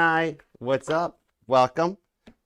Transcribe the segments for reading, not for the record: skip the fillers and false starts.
Hi, what's up? Welcome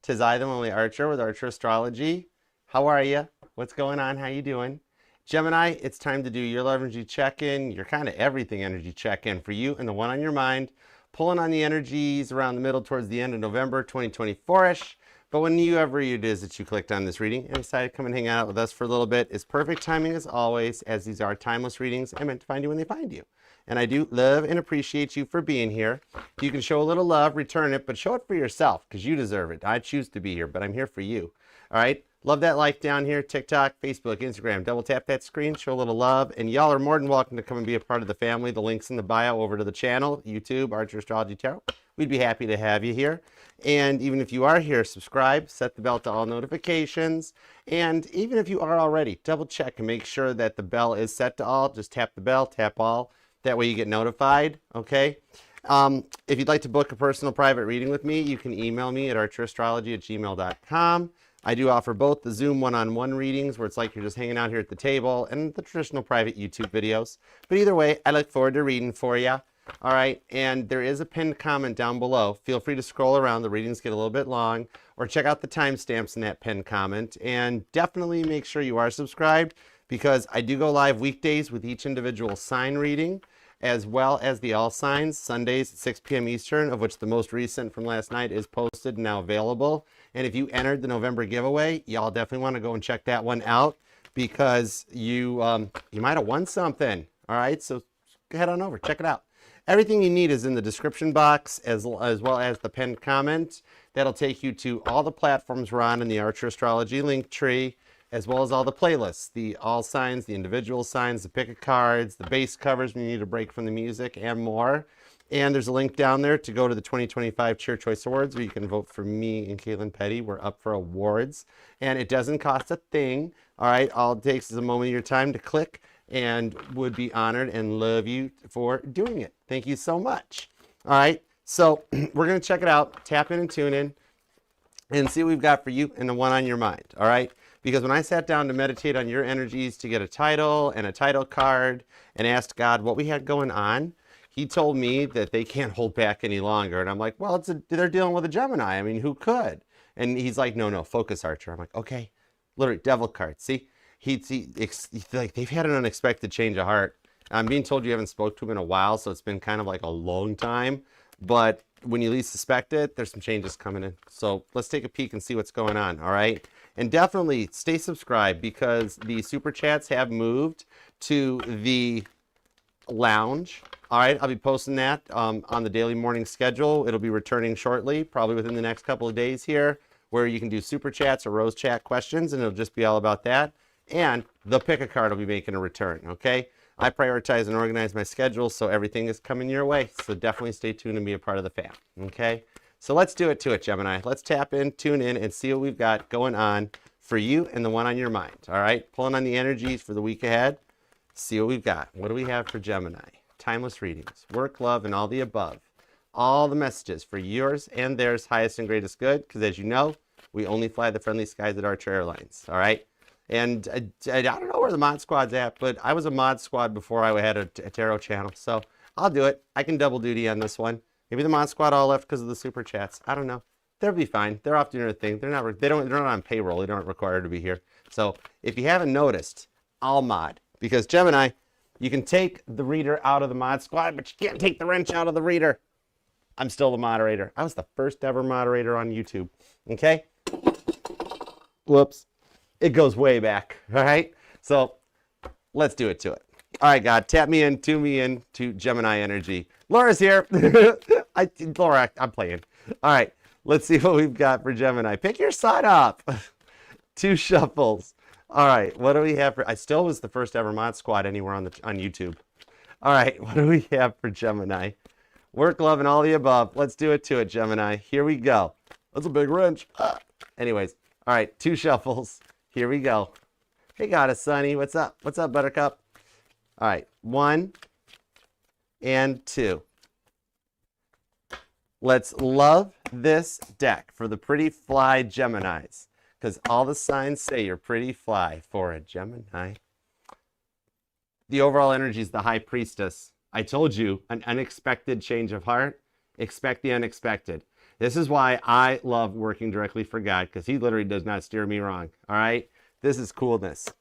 to Theyve, the Lonely Archer with Archer Astrology. How are you? What's going on? How you doing? Gemini, it's time to do your love energy check-in, your kind of everything energy check-in for you and the one on your mind. Pulling on the energies around the middle towards the end of November 2024-ish. But whenever it is that you clicked on this reading and decided to come and hang out with us for a little bit, it's perfect timing as always, as these are timeless readings and meant to find you when they find you. And I do love and appreciate you for being here. If you can show a little love, return it, but show it for yourself because you deserve it. I choose to be here, but I'm here for you. All right? Love that like down here, TikTok, Facebook, Instagram. Double tap that screen, show a little love. And y'all are more than welcome to come and be a part of the family. The link's in the bio over to the channel, YouTube, Archer Astrology Tarot. We'd be happy to have you here. And even if you are here, subscribe, set the bell to all notifications. And even if you are already, double check and make sure that the bell is set to all. Just tap the bell, tap all. That way you get notified, okay? If you'd like to book a personal private reading with me, you can email me at archerastrology@gmail.com. I do offer both the Zoom one-on-one readings where it's like you're just hanging out here at the table and the traditional private YouTube videos. But either way, I look forward to reading for you. All right, and there is a pinned comment down below. Feel free to scroll around. The readings get a little bit long, or check out the timestamps in that pinned comment. And definitely make sure you are subscribed because I do go live weekdays with each individual sign reading, as well as the all signs, Sundays at 6 p.m. Eastern, of which the most recent from last night is posted and now available. And if you entered the November giveaway, y'all definitely want to go and check that one out because you might have won something. All right, so head on over, check it out. Everything you need is in the description box as well as the pinned comment. That'll take you to all the platforms we're on in the Archer Astrology link tree, as well as all the playlists, the all signs, the individual signs, the pick of cards, the base covers when you need a break from the music, and more. And there's a link down there to go to the 2025 Cheer Choice Awards where you can vote for me and Caitlin Petty. We're up for awards. And it doesn't cost a thing. All right, all it takes is a moment of your time to click and would be honored and love you for doing it. Thank you so much. All right, so we're going to check it out, tap in and tune in, and see what we've got for you and the one on your mind. All right. Because when I sat down to meditate on your energies to get a title and a title card and asked God what we had going on, he told me that they can't hold back any longer. And I'm like, well, they're dealing with a Gemini. I mean, who could? And he's like, no, focus, Archer. I'm like, okay, literally devil card. See, like they've had an unexpected change of heart. I'm being told you haven't spoke to him in a while, so it's been kind of like a long time. But when you least suspect it, there's some changes coming in. So let's take a peek and see what's going on, all right? And definitely stay subscribed because the super chats have moved to the lounge. All right, I'll be posting that on the daily morning schedule. It'll be returning shortly, probably within the next couple of days here, where you can do super chats or rose chat questions, and it'll just be all about that. And the pick a card will be making a return, okay? I prioritize and organize my schedule, so everything is coming your way. So definitely stay tuned and be a part of the fam, okay? So let's do it to it, Gemini. Let's tap in, tune in, and see what we've got going on for you and the one on your mind, all right? Pulling on the energies for the week ahead. See what we've got. What do we have for Gemini? Timeless readings, work, love, and all the above. All the messages for yours and theirs, highest and greatest good, because as you know, we only fly the friendly skies at Archer Airlines, all right? And I don't know where the mod squad's at, but I was a mod squad before I had a tarot channel, so I'll do it. I can double duty on this one. Maybe the mod squad all left because of the super chats. I don't know. They'll be fine. They're off doing their thing. They're not on payroll. They don't require to be here. So if you haven't noticed, I'll mod because Gemini, you can take the reader out of the mod squad, but you can't take the wrench out of the reader. I'm still the moderator. I was the first ever moderator on YouTube. Okay. Whoops. It goes way back. All right. So let's do it to it. All right, God, tap me in, tune me in to Gemini energy. Laura's here. Laura, I'm playing. All right, let's see what we've got for Gemini. Pick your side up. 2 shuffles. All right, what do we have for? I still was the first ever mod squad anywhere on YouTube. All right, what do we have for Gemini? Work, love, and all the above. Let's do it to it, Gemini. Here we go. That's a big wrench. Anyways, all right, 2 shuffles. Here we go. Hey, Goddess Sunny, what's up? What's up, Buttercup? All right, 1 and 2. Let's love this deck for the pretty fly Geminis, because all the signs say you're pretty fly for a Gemini. The overall energy is the High Priestess. I told you, an unexpected change of heart Expect the unexpected. This is why I love working directly for God, because he literally does not steer me wrong. All right? This is coolness.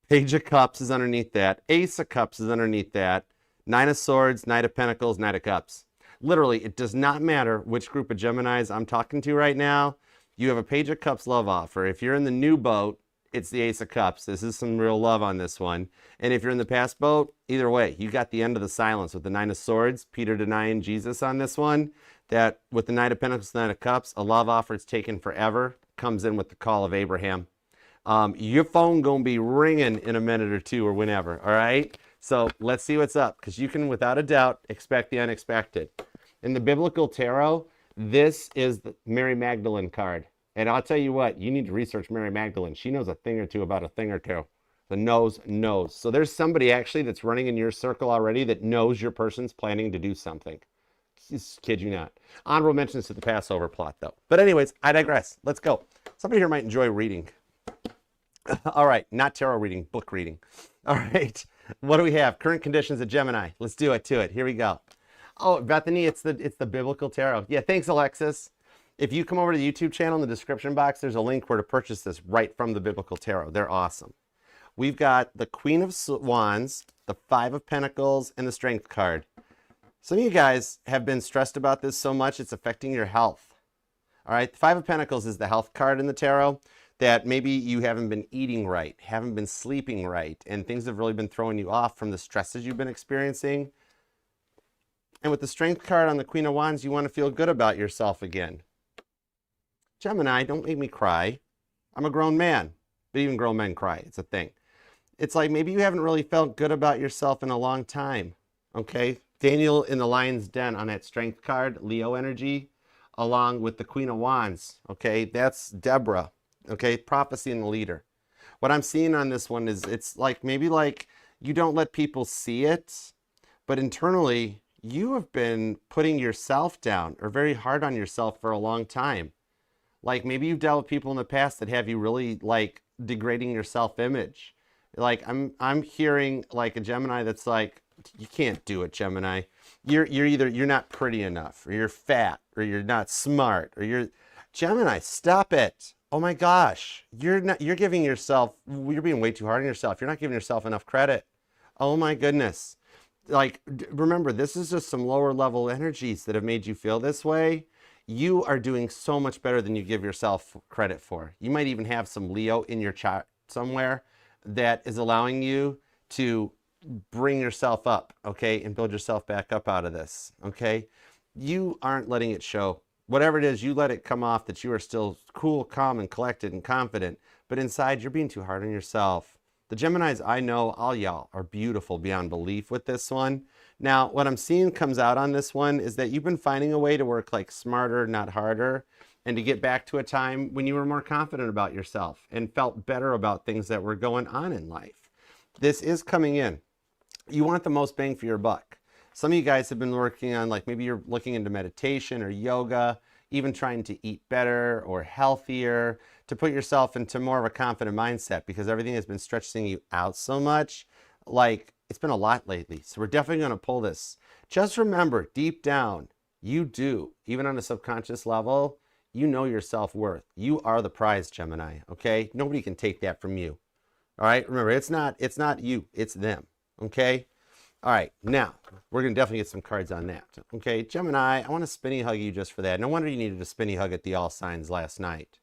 Page of Cups is underneath that. Ace of Cups is underneath that. Nine of Swords, Knight of Pentacles, Knight of Cups. Literally, it does not matter which group of Geminis I'm talking to right now. You have a Page of Cups love offer. If you're in the new boat, it's the Ace of Cups. This is some real love on this one. And if you're in the past boat, either way, you got the end of the silence with the Nine of Swords. Peter denying Jesus on this one. That with the Knight of Pentacles, Knight of Cups, a love offer it's taken forever. Comes in with the call of Abraham. Your phone gonna be ringing in a minute or two or whenever, all right? So let's see what's up, because you can, without a doubt, expect the unexpected. In the biblical tarot, this is the Mary Magdalene card. And I'll tell you what, you need to research Mary Magdalene. She knows a thing or two about a thing or two. The knows. So there's somebody actually that's running in your circle already that knows your person's planning to do something. Just kid you not. Honorable mentions to the Passover plot, though. But anyways, I digress. Let's go. Somebody here might enjoy reading. All right, not tarot reading, book reading. All right, what do we have? Current conditions of Gemini. Let's do it to it. Here we go. Oh, Bethany, it's the biblical tarot. Yeah, thanks, Alexis. If you come over to the YouTube channel in the description box, there's a link where to purchase this right from the biblical tarot. They're awesome. We've got the Queen of Wands, the Five of Pentacles, and the Strength card. Some of you guys have been stressed about this so much it's affecting your health. All right, the Five of Pentacles is the health card in the tarot. That maybe you haven't been eating right, haven't been sleeping right, and things have really been throwing you off from the stresses you've been experiencing. And with the Strength card on the Queen of Wands, you want to feel good about yourself again. Gemini, don't make me cry. I'm a grown man, but even grown men cry. It's a thing. It's like maybe you haven't really felt good about yourself in a long time, okay? Daniel in the Lion's Den on that Strength card, Leo energy, along with the Queen of Wands, okay? That's Deborah. Okay, prophecy and the leader. What I'm seeing on this one is it's like maybe like you don't let people see it, but internally you have been putting yourself down or very hard on yourself for a long time. Like maybe you've dealt with people in the past that have you really like degrading your self-image. Like I'm hearing like a Gemini that's like, you can't do it, Gemini. You're either you're not pretty enough, or you're fat, or you're not smart, or you're Gemini, stop it. Oh my gosh, you're being way too hard on yourself. You're not giving yourself enough credit. Oh my goodness. Like, remember, this is just some lower level energies that have made you feel this way. You are doing so much better than you give yourself credit for. You might even have some Leo in your chart somewhere that is allowing you to bring yourself up, okay, and build yourself back up out of this, okay? You aren't letting it show. Whatever it is, you let it come off that you are still cool, calm, and collected and confident. But inside, you're being too hard on yourself. The Geminis I know, all y'all, are beautiful beyond belief with this one. Now, what I'm seeing comes out on this one is that you've been finding a way to work like smarter, not harder, and to get back to a time when you were more confident about yourself and felt better about things that were going on in life. This is coming in. You want the most bang for your buck. Some of you guys have been working on, like maybe you're looking into meditation or yoga, even trying to eat better or healthier to put yourself into more of a confident mindset because everything has been stretching you out so much. Like it's been a lot lately. So we're definitely going to pull this. Just remember, deep down, you do, even on a subconscious level, you know your self-worth. You are the prize, Gemini, okay? Nobody can take that from you. All right? Remember, it's not you, it's them, okay? All right, now, we're going to definitely get some cards on that. Okay, Gemini, I want to spinny hug you just for that. No wonder you needed a spinny hug at the All Signs last night.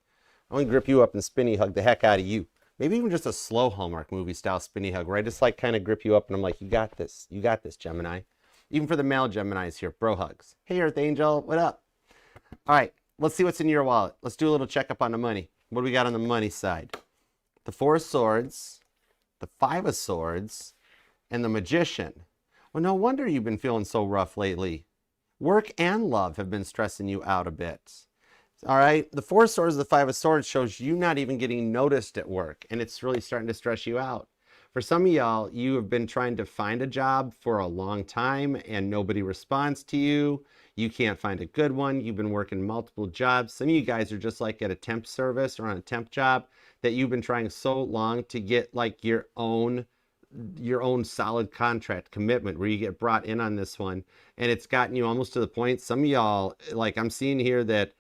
I want to grip you up and spinny hug the heck out of you. Maybe even just a slow Hallmark movie style spinny hug where I just like kind of grip you up and I'm like, you got this, Gemini. Even for the male Geminis here, bro hugs. Hey, Earth Angel, what up? All right, let's see what's in your wallet. Let's do a little checkup on the money. What do we got on the money side? The Four of Swords, the Five of Swords, and the Magician. Well, no wonder you've been feeling so rough lately. Work and love have been stressing you out a bit. All right, the Four of Swords, the Five of Swords shows you not even getting noticed at work, and it's really starting to stress you out. For some of y'all, you have been trying to find a job for a long time and nobody responds to you. You can't find a good one. You've been working multiple jobs. Some of you guys are just like at a temp service or on a temp job that you've been trying so long to get like your own your own solid contract commitment where you get brought in on this one, and it's gotten you almost to the point, some of y'all, like I'm seeing here that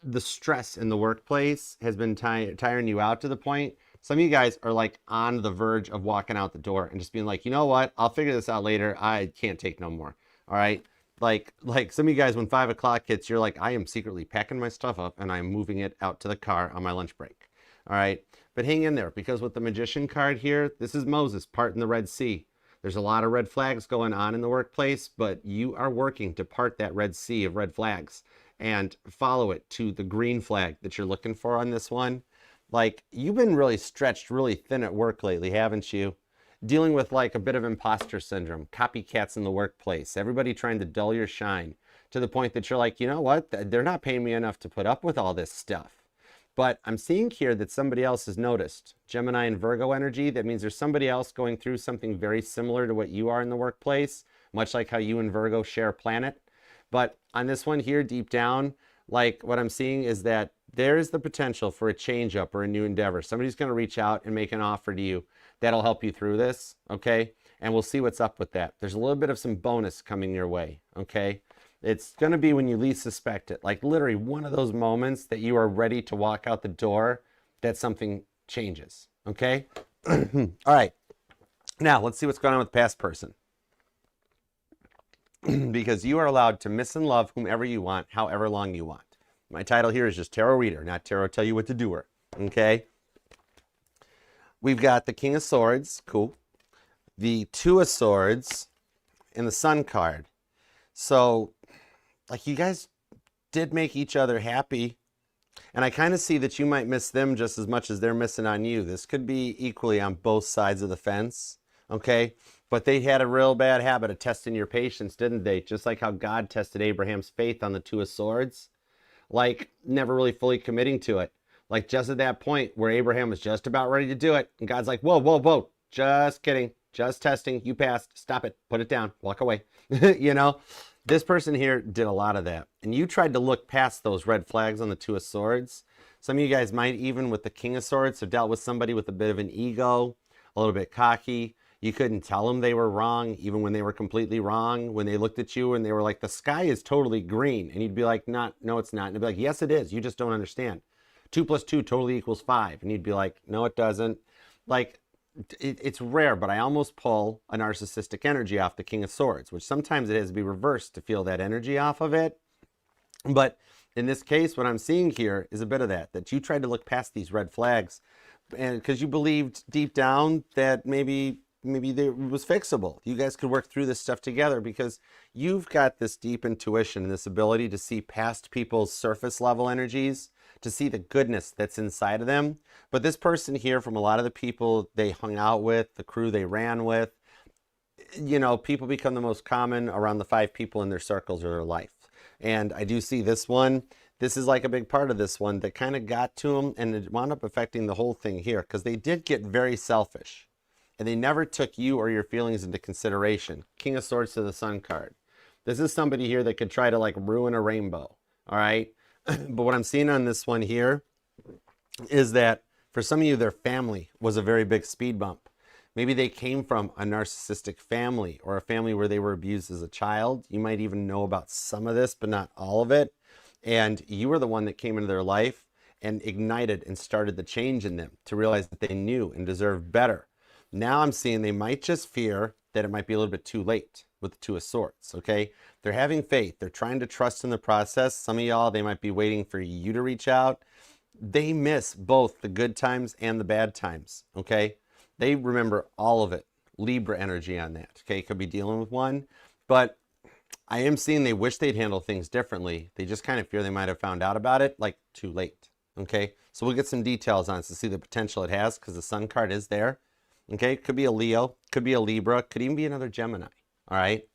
the stress in the workplace has been tiring you out to the point. Some of you guys are like on the verge of walking out the door and just being like, you know what? I'll figure this out later. I can't take no more. All right. Like some of you guys, when 5 o'clock hits, you're like, I am secretly packing my stuff up and I'm moving it out to the car on my lunch break. All right. But hang in there, because with the Magician card here, this is Moses parting the Red Sea. There's a lot of red flags going on in the workplace, but you are working to part that Red Sea of red flags and follow it to the green flag that you're looking for on this one. Like, you've been really stretched really thin at work lately, haven't you? Dealing with like a bit of imposter syndrome, copycats in the workplace, everybody trying to dull your shine to the point that you're like, you know what? They're not paying me enough to put up with all this stuff. But I'm seeing here that somebody else has noticed. Gemini and Virgo energy, that means there's somebody else going through something very similar to what you are in the workplace, much like how you and Virgo share a planet. But on this one here, deep down, like what I'm seeing is that there's the potential for a change up or a new endeavor. Somebody's going to reach out and make an offer to you that'll help you through this, okay? And we'll see what's up with that. There's a little bit of some bonus coming your way, okay? It's going to be when you least suspect it. Like literally one of those moments that you are ready to walk out the door, that something changes, okay? All right. Now, let's see what's going on with the past person. Because you are allowed to miss and love whomever you want, however long you want. My title here is just Tarot Reader, not Tarot Tell You What to Do. Okay? We've got the King of Swords, cool. The Two of Swords, and the Sun card. So, like, you guys did make each other happy. And I kind of see that you might miss them just as much as they're missing on you. This could be equally on both sides of the fence, okay? But they had a real bad habit of testing your patience, didn't they? Just like how God tested Abraham's faith on the Two of Swords. Like, never really fully committing to it. Like, just at that point where Abraham was just about ready to do it, and God's like, whoa, whoa, whoa, just kidding, just testing, you passed, stop it, put it down, walk away. You know, this person here did a lot of that. And you tried to look past those red flags on the Two of Swords. Some of you guys might, even with the King of Swords, have dealt with somebody with a bit of an ego, a little bit cocky. You couldn't tell them they were wrong, even when they were completely wrong. When they looked at you and they were like, the sky is totally green. And you'd be like, no, it's not. And they'd be like, yes, it is. You just don't understand. 2 + 2 totally equals 5. And you'd be like, no, it doesn't. Like, it's rare, but I almost pull a narcissistic energy off the King of Swords, which sometimes it has to be reversed to feel that energy off of it. But in this case, what I'm seeing here is a bit of that you tried to look past these red flags, and because you believed deep down that maybe it was fixable. You guys could work through this stuff together because you've got this deep intuition and this ability to see past people's surface level energies, to see the goodness that's inside of them. But this person here, from a lot of the people they hung out with, the crew they ran with, you know, people become the most common around the 5 people in their circles or their life. And I do see this one. This is like a big part of this one that kind of got to them, and it wound up affecting the whole thing here because they did get very selfish. And they never took you or your feelings into consideration. King of Swords to the Sun card. This is somebody here that could try to like ruin a rainbow, all right? But what I'm seeing on this one here is that for some of you, their family was a very big speed bump. Maybe they came from a narcissistic family or a family where they were abused as a child. You might even know about some of this, but not all of it. And you were the one that came into their life and ignited and started the change in them to realize that they knew and deserved better. Now I'm seeing they might just fear that it might be a little bit too late with the Two of Swords, okay? They're having faith. They're trying to trust in the process. Some of y'all, they might be waiting for you to reach out. They miss both the good times and the bad times, okay? They remember all of it. Libra energy on that, okay? Could be dealing with one. But I am seeing they wish they'd handle things differently. They just kind of fear they might have found out about it, like, too late, okay? So we'll get some details on it to see the potential it has because the Sun card is there. Okay, could be a Leo, could be a Libra, could even be another Gemini, all right?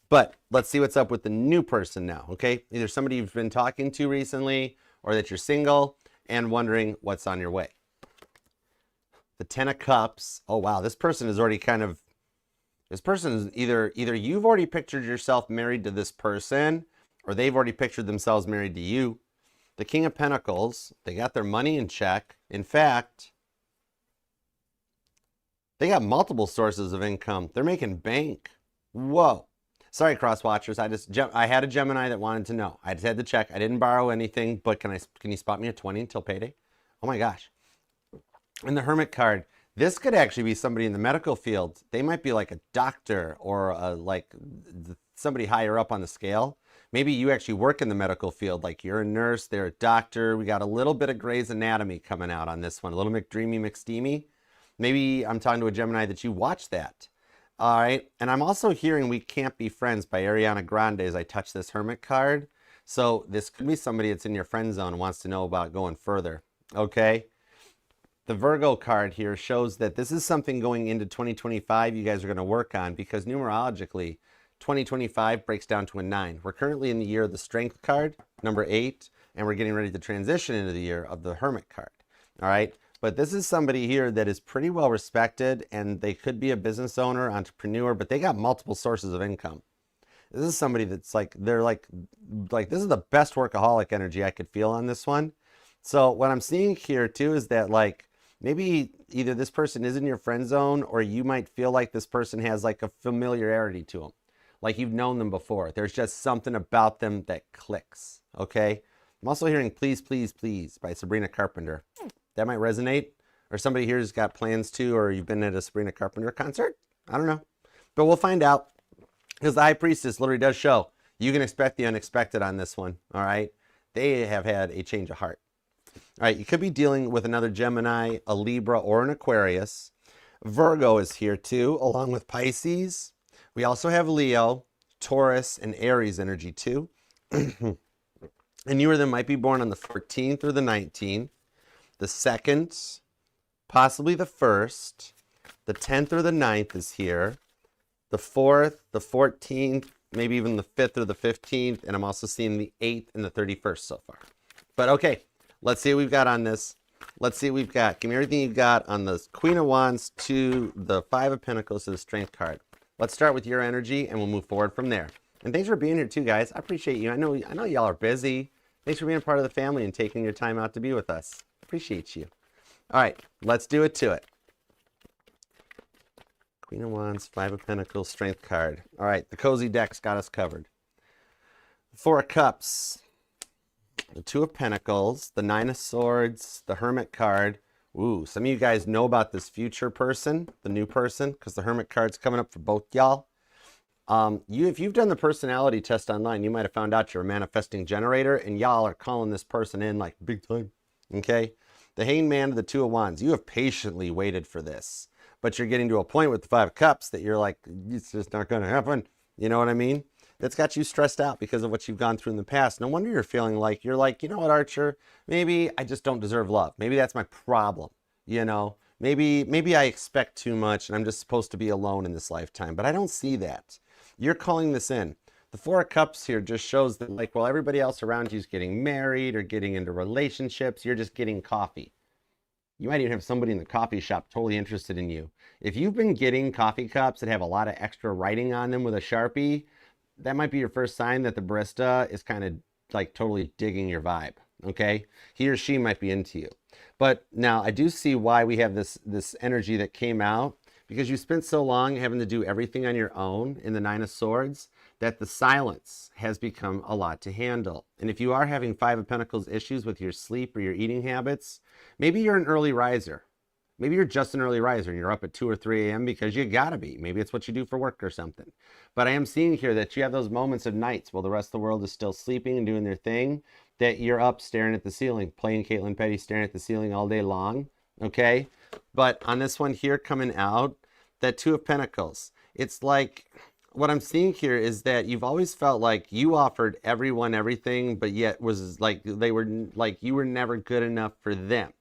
But let's see what's up with the new person now, okay? Either somebody you've been talking to recently or that you're single and wondering what's on your way. The Ten of Cups. Oh, wow, this person is already kind of, this person is either you've already pictured yourself married to this person or they've already pictured themselves married to you. The King of Pentacles, they got their money in check. In fact, They got multiple sources of income. They're making bank. Whoa. Sorry, cross watchers. I had a Gemini that wanted to know. I just had to check. I didn't borrow anything, but can you spot me a 20 until payday? Oh my gosh. And the Hermit card. This could actually be somebody in the medical field. They might be like a doctor or somebody higher up on the scale. Maybe you actually work in the medical field, like you're a nurse, they're a doctor. We got a little bit of Grey's Anatomy coming out on this one, a little McDreamy, McSteamy. Maybe I'm talking to a Gemini that you watch that. All right, and I'm also hearing We Can't Be Friends by Ariana Grande as I touch this Hermit card. So this could be somebody that's in your friend zone and wants to know about going further, okay? The Virgo card here shows that this is something going into 2025 you guys are going to work on, because numerologically, 2025 breaks down to a 9. We're currently in the year of the Strength card, number 8, and we're getting ready to transition into the year of the Hermit card, all right? But this is somebody here that is pretty well respected, and they could be a business owner, entrepreneur, but they got multiple sources of income. This is somebody that's they're like this is the best workaholic energy I could feel on this one. So what I'm seeing here too is that maybe either this person is in your friend zone, or you might feel like this person has like a familiarity to them. Like you've known them before. There's just something about them that clicks, okay? I'm also hearing Please, Please, Please by Sabrina Carpenter. That might resonate. Or somebody here's got plans to, or you've been at a Sabrina Carpenter concert. I don't know. But we'll find out. Because the High Priestess literally does show you can expect the unexpected on this one, all right? They have had a change of heart. All right, you could be dealing with another Gemini, a Libra, or an Aquarius. Virgo is here too, along with Pisces. We also have Leo, Taurus, and Aries energy too. And you or them might be born on the 14th or the 19th, the 2nd, possibly the 1st, the 10th or the 9th is here, the 4th, the 14th, maybe even the 5th or the 15th, and I'm also seeing the 8th and the 31st so far. But okay, let's see what we've got on this. Let's see what we've got. Give me everything you've got on the Queen of Wands to the Five of Pentacles to the Strength card. Let's start with your energy, and we'll move forward from there. And thanks for being here too, guys. I appreciate you. I know y'all are busy. Thanks for being a part of the family and taking your time out to be with us. Appreciate you. All right, let's do it to it. Queen of Wands, Five of Pentacles, Strength card. All right, the cozy deck's got us covered. Four of Cups, the Two of Pentacles, the Nine of Swords, the Hermit card. Ooh, some of you guys know about this future person, the new person, because the Hermit card's coming up for both y'all. If you've done the personality test online, you might have found out you're a manifesting generator, and y'all are calling this person in like big time, okay? The Hanged Man to the Two of Wands. You have patiently waited for this, but you're getting to a point with the Five of Cups that you're like, it's just not going to happen. You know what I mean? That's got you stressed out because of what you've gone through in the past. No wonder you're feeling like, you know what, Archer, maybe I just don't deserve love. Maybe that's my problem, you know? Maybe I expect too much and I'm just supposed to be alone in this lifetime, but I don't see that. You're calling this in. The Four of Cups here just shows that while everybody else around you is getting married or getting into relationships, you're just getting coffee. You might even have somebody in the coffee shop totally interested in you. If you've been getting coffee cups that have a lot of extra writing on them with a Sharpie, that might be your first sign that the barista is kind of totally digging your vibe, okay? He or she might be into you. But now I do see why we have this energy that came out, because you spent so long having to do everything on your own in the Nine of Swords that the silence has become a lot to handle. And if you are having Five of Pentacles issues with your sleep or your eating habits, maybe you're an early riser. Maybe you're just an early riser and you're up at 2 or 3 a.m. because you gotta be. Maybe it's what you do for work or something. But I am seeing here that you have those moments of nights while the rest of the world is still sleeping and doing their thing, that you're up staring at the ceiling, playing Caitlin Petty, staring at the ceiling all day long, okay? But on this one here coming out, that Two of Pentacles, it's like, what I'm seeing here is that you've always felt like you offered everyone everything, but yet was like, you were never good enough for them.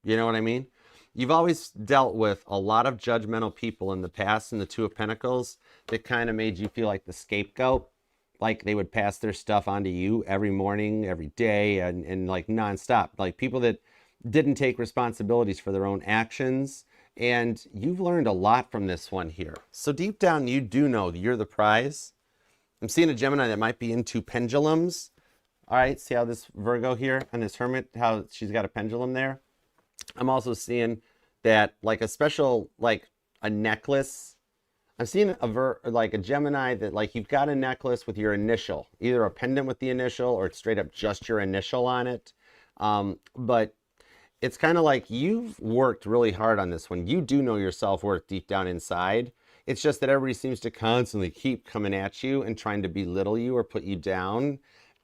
You know what I mean? You've always dealt with a lot of judgmental people in the past in the Two of Pentacles that kind of made you feel like the scapegoat. Like they would pass their stuff onto you every morning, every day, and like nonstop. Like people that didn't take responsibilities for their own actions. And you've learned a lot from this one here. So deep down, you do know that you're the prize. I'm seeing a Gemini that might be into pendulums. All right, see how this Virgo here and this Hermit, how she's got a pendulum there? I'm also seeing that a special a necklace. I'm seeing like a Gemini that like you've got a necklace with your initial, either a pendant with the initial or it's straight up just your initial on it. But it's kind of like you've worked really hard on this one. You do know your self-worth deep down inside. It's just that everybody seems to constantly keep coming at you and trying to belittle you or put you down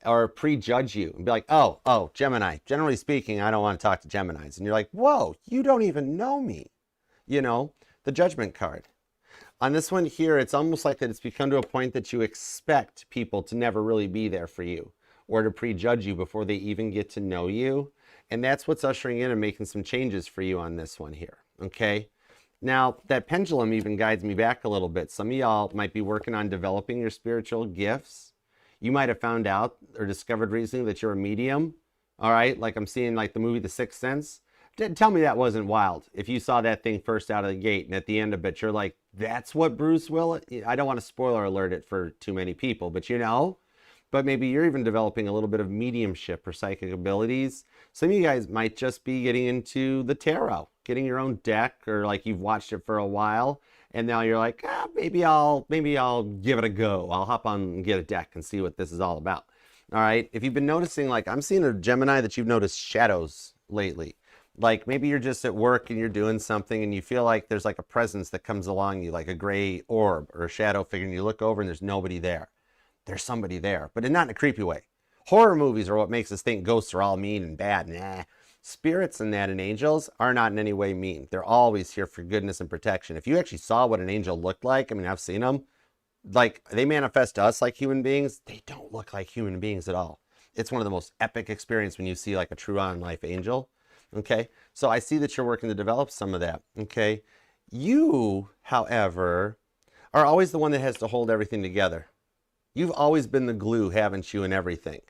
or prejudge you and be like, oh, Gemini, generally speaking, I don't want to talk to Geminis. And you're like, whoa, you don't even know me. You know, the judgment card. On this one here, it's almost like that it's become to a point that you expect people to never really be there for you or to prejudge you before they even get to know you. And that's what's ushering in and making some changes for you on this one here, okay? Now, that pendulum even guides me back a little bit. Some of y'all might be working on developing your spiritual gifts. You might have found out or discovered recently that you're a medium, all right? Like I'm seeing like the movie The Sixth Sense. Tell me that wasn't wild. If you saw that thing first out of the gate and at the end of it, you're like, that's what Bruce Willis... I don't want to spoiler alert it for too many people, but you know... But maybe you're even developing a little bit of mediumship or psychic abilities. Some of you guys might just be getting into the tarot, getting your own deck, or like you've watched it for a while, and now you're like, maybe I'll give it a go. I'll hop on and get a deck and see what this is all about. All right. If you've been noticing, like I'm seeing a Gemini that you've noticed shadows lately. Like maybe you're just at work and you're doing something and you feel like there's like a presence that comes along you, like a gray orb or a shadow figure, and you look over and there's nobody there. There's somebody there, but not in a creepy way. Horror movies are what makes us think ghosts are all mean and bad. Nah. Spirits and that and angels are not in any way mean. They're always here for goodness and protection. If you actually saw what an angel looked like, I mean, I've seen them. Like, they manifest to us like human beings. They don't look like human beings at all. It's one of the most epic experiences when you see like a true on-life angel. Okay? So I see that you're working to develop some of that. Okay? You, however, are always the one that has to hold everything together. You've always been the glue, haven't you, in everything?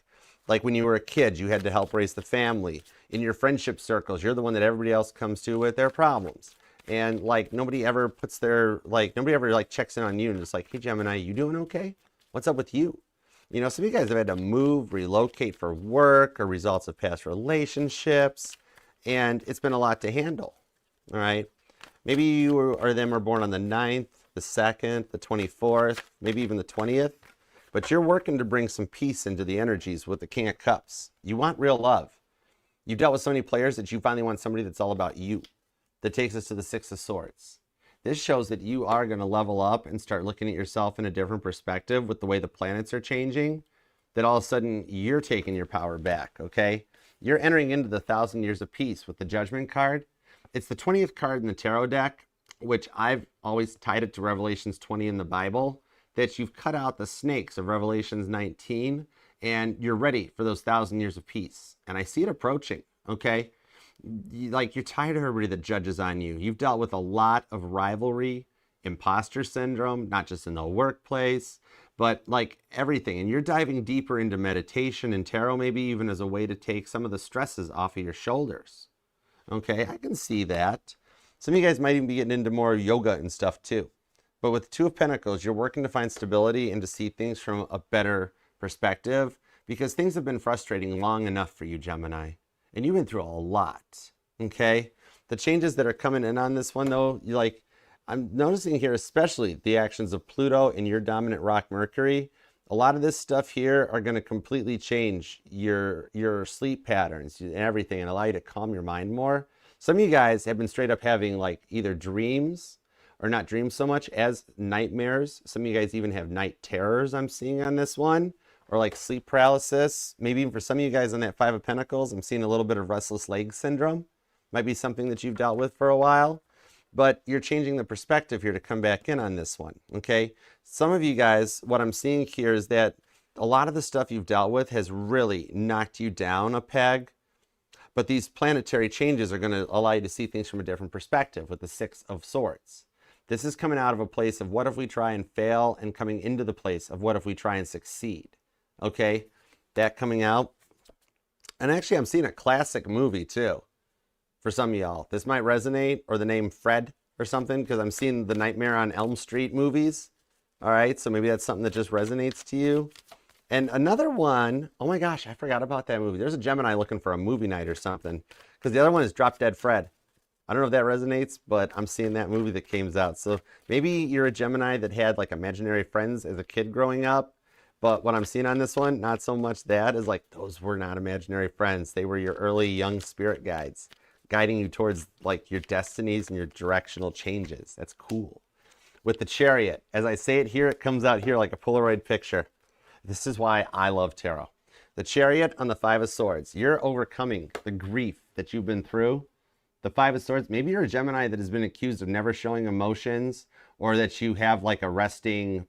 Like when you were a kid, you had to help raise the family. In your friendship circles, you're the one that everybody else comes to with their problems. And like nobody ever checks in on you and it's like, hey Gemini, you doing okay? What's up with you? You know, some of you guys have had to move, relocate for work or results of past relationships. And it's been a lot to handle. All right. Maybe you or them are born on the 9th, the 2nd, the 24th, maybe even the 20th. But you're working to bring some peace into the energies with the King of Cups. You want real love. You've dealt with so many players that you finally want somebody that's all about you. That takes us to the Six of Swords. This shows that you are going to level up and start looking at yourself in a different perspective with the way the planets are changing. That all of a sudden you're taking your power back, okay? You're entering into the 1,000 years of peace with the Judgment card. It's the 20th card in the tarot deck, which I've always tied it to Revelations 20 in the Bible. That you've cut out the snakes of Revelations 19 and you're ready for those 1,000 years of peace. And I see it approaching, okay? Like you're tired of everybody that judges on you. You've dealt with a lot of rivalry, imposter syndrome, not just in the workplace, but like everything. And you're diving deeper into meditation and tarot, maybe even as a way to take some of the stresses off of your shoulders. Okay, I can see that. Some of you guys might even be getting into more yoga and stuff too. But with the Two of Pentacles, you're working to find stability and to see things from a better perspective because things have been frustrating long enough for you, Gemini. And you've been through a lot, okay? The changes that are coming in on this one, though, I'm noticing here, especially the actions of Pluto and your dominant rock Mercury. A lot of this stuff here are going to completely change your sleep patterns and everything and allow you to calm your mind more. Some of you guys have been straight up having like either dreams or not dreams so much as nightmares. Some of you guys even have night terrors I'm seeing on this one, or like sleep paralysis. Maybe even for some of you guys on that Five of Pentacles, I'm seeing a little bit of restless leg syndrome. Might be something that you've dealt with for a while, but you're changing the perspective here to come back in on this one, okay? Some of you guys, what I'm seeing here is that a lot of the stuff you've dealt with has really knocked you down a peg, but these planetary changes are going to allow you to see things from a different perspective with the Six of Swords. This is coming out of a place of what if we try and fail and coming into the place of what if we try and succeed. Okay, that coming out. And actually I'm seeing a classic movie too. For some of y'all, this might resonate, or the name Fred or something, because I'm seeing the Nightmare on Elm Street movies. All right, so maybe that's something that just resonates to you. And another one, oh my gosh, I forgot about that movie. There's a Gemini looking for a movie night or something, because the other one is Drop Dead Fred. I don't know if that resonates, but I'm seeing that movie that came out. So maybe you're a Gemini that had like imaginary friends as a kid growing up. But what I'm seeing on this one, not so much that, is like those were not imaginary friends. They were your early young spirit guides, guiding you towards like your destinies and your directional changes. That's cool. With the Chariot, as I say it here, it comes out here like a Polaroid picture. This is why I love tarot. The Chariot on the Five of Swords. You're overcoming the grief that you've been through. The Five of Swords, maybe you're a Gemini that has been accused of never showing emotions, or that you have like a resting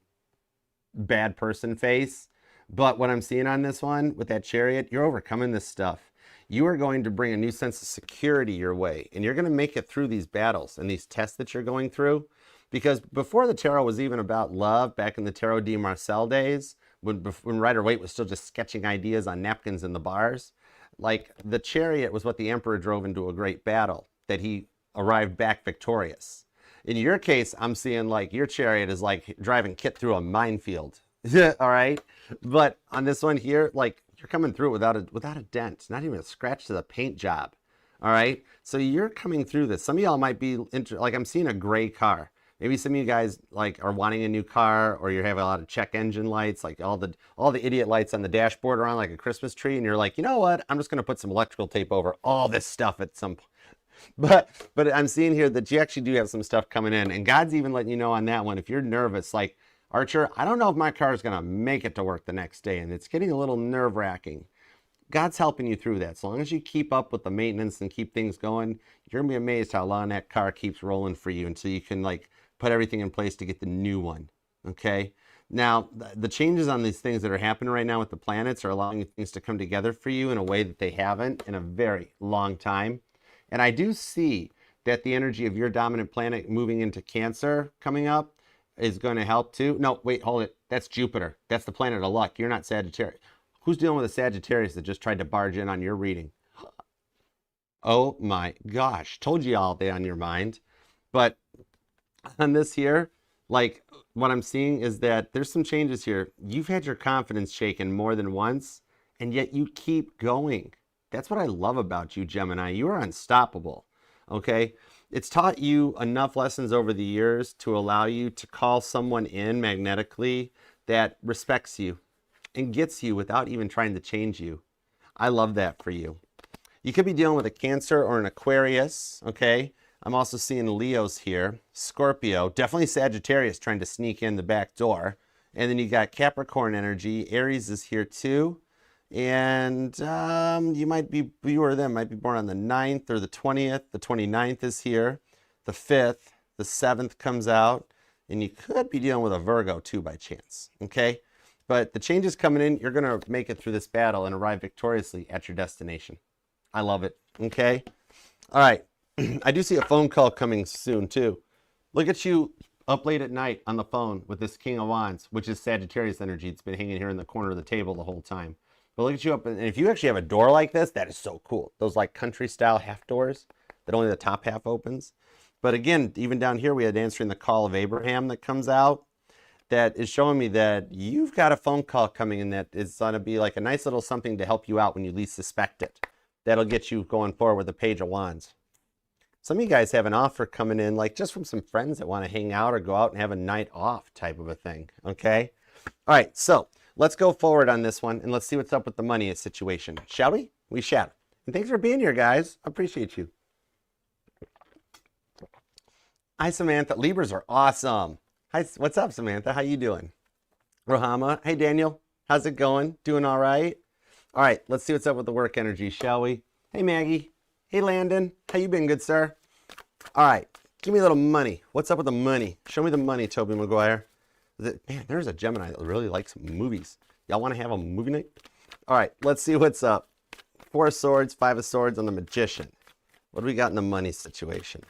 bad person face. But what I'm seeing on this one with that Chariot, you're overcoming this stuff. You are going to bring a new sense of security your way, and you're going to make it through these battles and these tests that you're going through. Because before the tarot was even about love, back in the Tarot de Marcel days, when Rider-Waite was still just sketching ideas on napkins in the bars, like the Chariot was what the Emperor drove into a great battle, that he arrived back victorious. In your case, I'm seeing like your Chariot is like driving Kit through a minefield. All right. But on this one here, like you're coming through without a dent, not even a scratch to the paint job. All right. So you're coming through this. Some of y'all might be like, I'm seeing a gray car. Maybe some of you guys like are wanting a new car, or you have a lot of check engine lights, like all the idiot lights on the dashboard around like a Christmas tree, and you're like, you know what? I'm just going to put some electrical tape over all this stuff at some point. But I'm seeing here that you actually do have some stuff coming in, and God's even letting you know on that one, if you're nervous, like, Archer, I don't know if my car is going to make it to work the next day, and it's getting a little nerve-wracking. God's helping you through that. So long as you keep up with the maintenance and keep things going, you're going to be amazed how long that car keeps rolling for you until you can like put everything in place to get the new one. Okay? Now, the changes on these things that are happening right now with the planets are allowing things to come together for you in a way that they haven't in a very long time. And I do see that the energy of your dominant planet moving into Cancer coming up is going to help too. No, wait, hold it. That's Jupiter. That's the planet of luck. You're not Sagittarius. Who's dealing with a Sagittarius that just tried to barge in on your reading? Oh my gosh. Told you all day on your mind. But on this here, like what I'm seeing is that there's some changes here. You've had your confidence shaken more than once, and yet you keep going. That's what I love about you, Gemini. You are unstoppable. Okay? It's taught you enough lessons over the years to allow you to call someone in magnetically that respects you and gets you without even trying to change you. I love that for you. You could be dealing with a Cancer or an Aquarius, okay? I'm also seeing Leos here. Scorpio, definitely Sagittarius trying to sneak in the back door. And then you got Capricorn energy. Aries is here too. And you or them might be born on the 9th or the 20th. The 29th is here. The 5th, the 7th comes out. And you could be dealing with a Virgo too by chance, okay? But the changes coming in, you're going to make it through this battle and arrive victoriously at your destination. I love it, okay? All right. I do see a phone call coming soon too. Look at you up late at night on the phone with this King of Wands, which is Sagittarius energy. It's been hanging here in the corner of the table the whole time. But look at you up, and if you actually have a door like this, that is so cool. Those like country style half doors that only the top half opens. But again, even down here, we had answering the call of Abraham that comes out. That is showing me that you've got a phone call coming in that is going to be like a nice little something to help you out when you least suspect it. That'll get you going forward with the Page of Wands. Some of you guys have an offer coming in, like just from some friends that want to hang out or go out and have a night off type of a thing, okay? All right, so let's go forward on this one, and let's see what's up with the money situation. Shall we? We shall. And thanks for being here, guys. I appreciate you. Hi, Samantha. Libras are awesome. Hi, what's up, Samantha? How you doing? Rohama. Hey, Daniel. How's it going? Doing all right? All right, let's see what's up with the work energy, shall we? Hey, Maggie. Hey, Landon. How you been, good sir? All right, give me a little money. What's up with the money? Show me the money, Toby Maguire. Man, there's a Gemini that really likes movies. Y'all want to have a movie night? All right, let's see what's up. 4 of Swords, 5 of Swords on the Magician. What do we got in the money situation?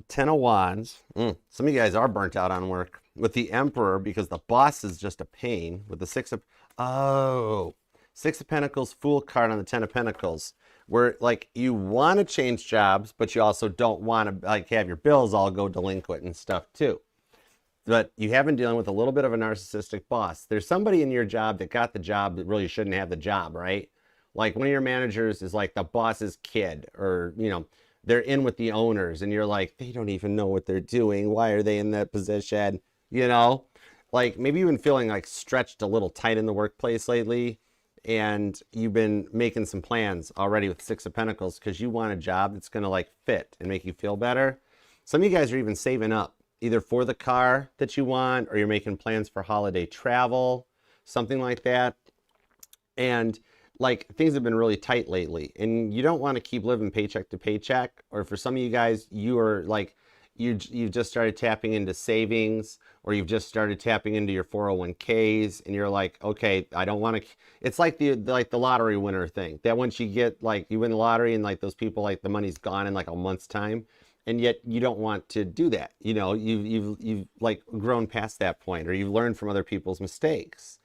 10 of Wands. Some of you guys are burnt out on work. With the Emperor, because the boss is just a pain. With the 6 of... Oh... 6 of Pentacles, Fool card on the 10 of Pentacles. Where, like, you want to change jobs, but you also don't want to, like, have your bills all go delinquent and stuff, too. But you have been dealing with a little bit of a narcissistic boss. There's somebody in your job that got the job that really shouldn't have the job, right? Like one of your managers is like the boss's kid, or, you know, they're in with the owners and you're like, they don't even know what they're doing. Why are they in that position? You know, like maybe you've been feeling like stretched a little tight in the workplace lately, and you've been making some plans already with Six of Pentacles because you want a job that's going to like fit and make you feel better. Some of you guys are even saving up either for the car that you want, or you're making plans for holiday travel, something like that. And like things have been really tight lately, and you don't want to keep living paycheck to paycheck. Or for some of you guys, you are like, you've just started tapping into savings, or you've just started tapping into your 401ks, and you're like, okay, I don't want to. It's like the lottery winner thing, that once you get like, you win the lottery and like those people, like the money's gone in like a month's time, and yet you don't want to do that. You know, you've like grown past that point, or you've learned from other people's mistakes.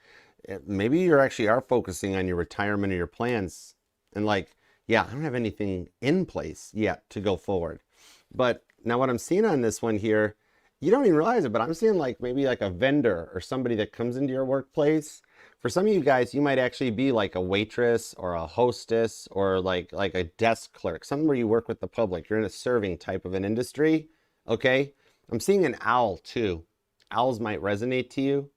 Maybe you actually are focusing on your retirement or your plans, and like, yeah, I don't have anything in place yet to go forward. But now what I'm seeing on this one here, you don't even realize it, but I'm seeing like maybe like a vendor or somebody that comes into your workplace. For some of you guys, you might actually be like a waitress or a hostess, or like a desk clerk, something where you work with the public. You're in a serving type of an industry, okay? I'm seeing an owl too. Owls might resonate to you.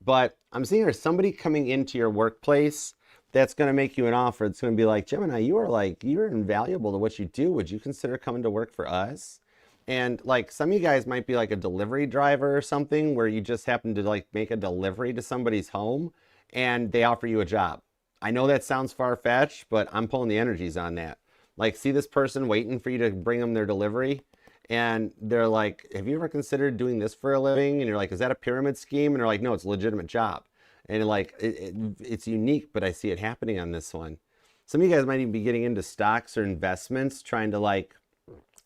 But I'm seeing there's somebody coming into your workplace that's going to make you an offer. It's going to be like, Gemini, you're invaluable to what you do. Would you consider coming to work for us? And like some of you guys might be like a delivery driver or something, where you just happen to like make a delivery to somebody's home and they offer you a job. I know that sounds far-fetched, but I'm pulling the energies on that. Like, see this person waiting for you to bring them their delivery, and they're like, have you ever considered doing this for a living? And you're like, is that a pyramid scheme? And they're like, no, it's a legitimate job. And like, it's unique, but I see it happening on this one. Some of you guys might even be getting into stocks or investments, trying to like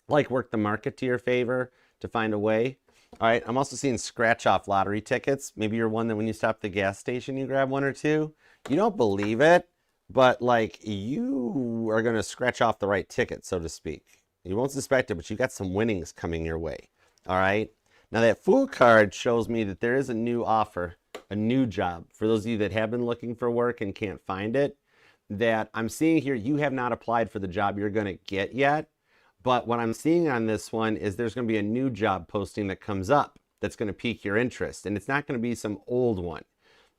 work the market to your favor to find a way. All right, I'm also seeing scratch off lottery tickets. Maybe you're one that when you stop at the gas station, you grab one or two. You don't believe it, but like you are going to scratch off the right ticket, so to speak. You won't suspect it, but you got some winnings coming your way. All right. Now that Fool card shows me that there is a new offer, a new job. For those of you that have been looking for work and can't find it, that I'm seeing here, you have not applied for the job you're going to get yet. But what I'm seeing on this one is there's going to be a new job posting that comes up that's going to pique your interest. And it's not going to be some old one.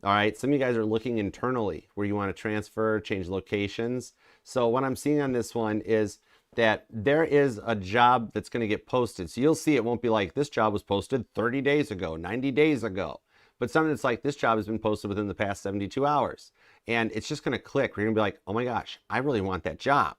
All right. Some of you guys are looking internally where you want to transfer, change locations. So what I'm seeing on this one is that there is a job that's going to get posted. So you'll see it won't be like this job was posted 30 days ago, 90 days ago, but something that's like this job has been posted within the past 72 hours. And it's just going to click. We're going to be like, oh my gosh, I really want that job.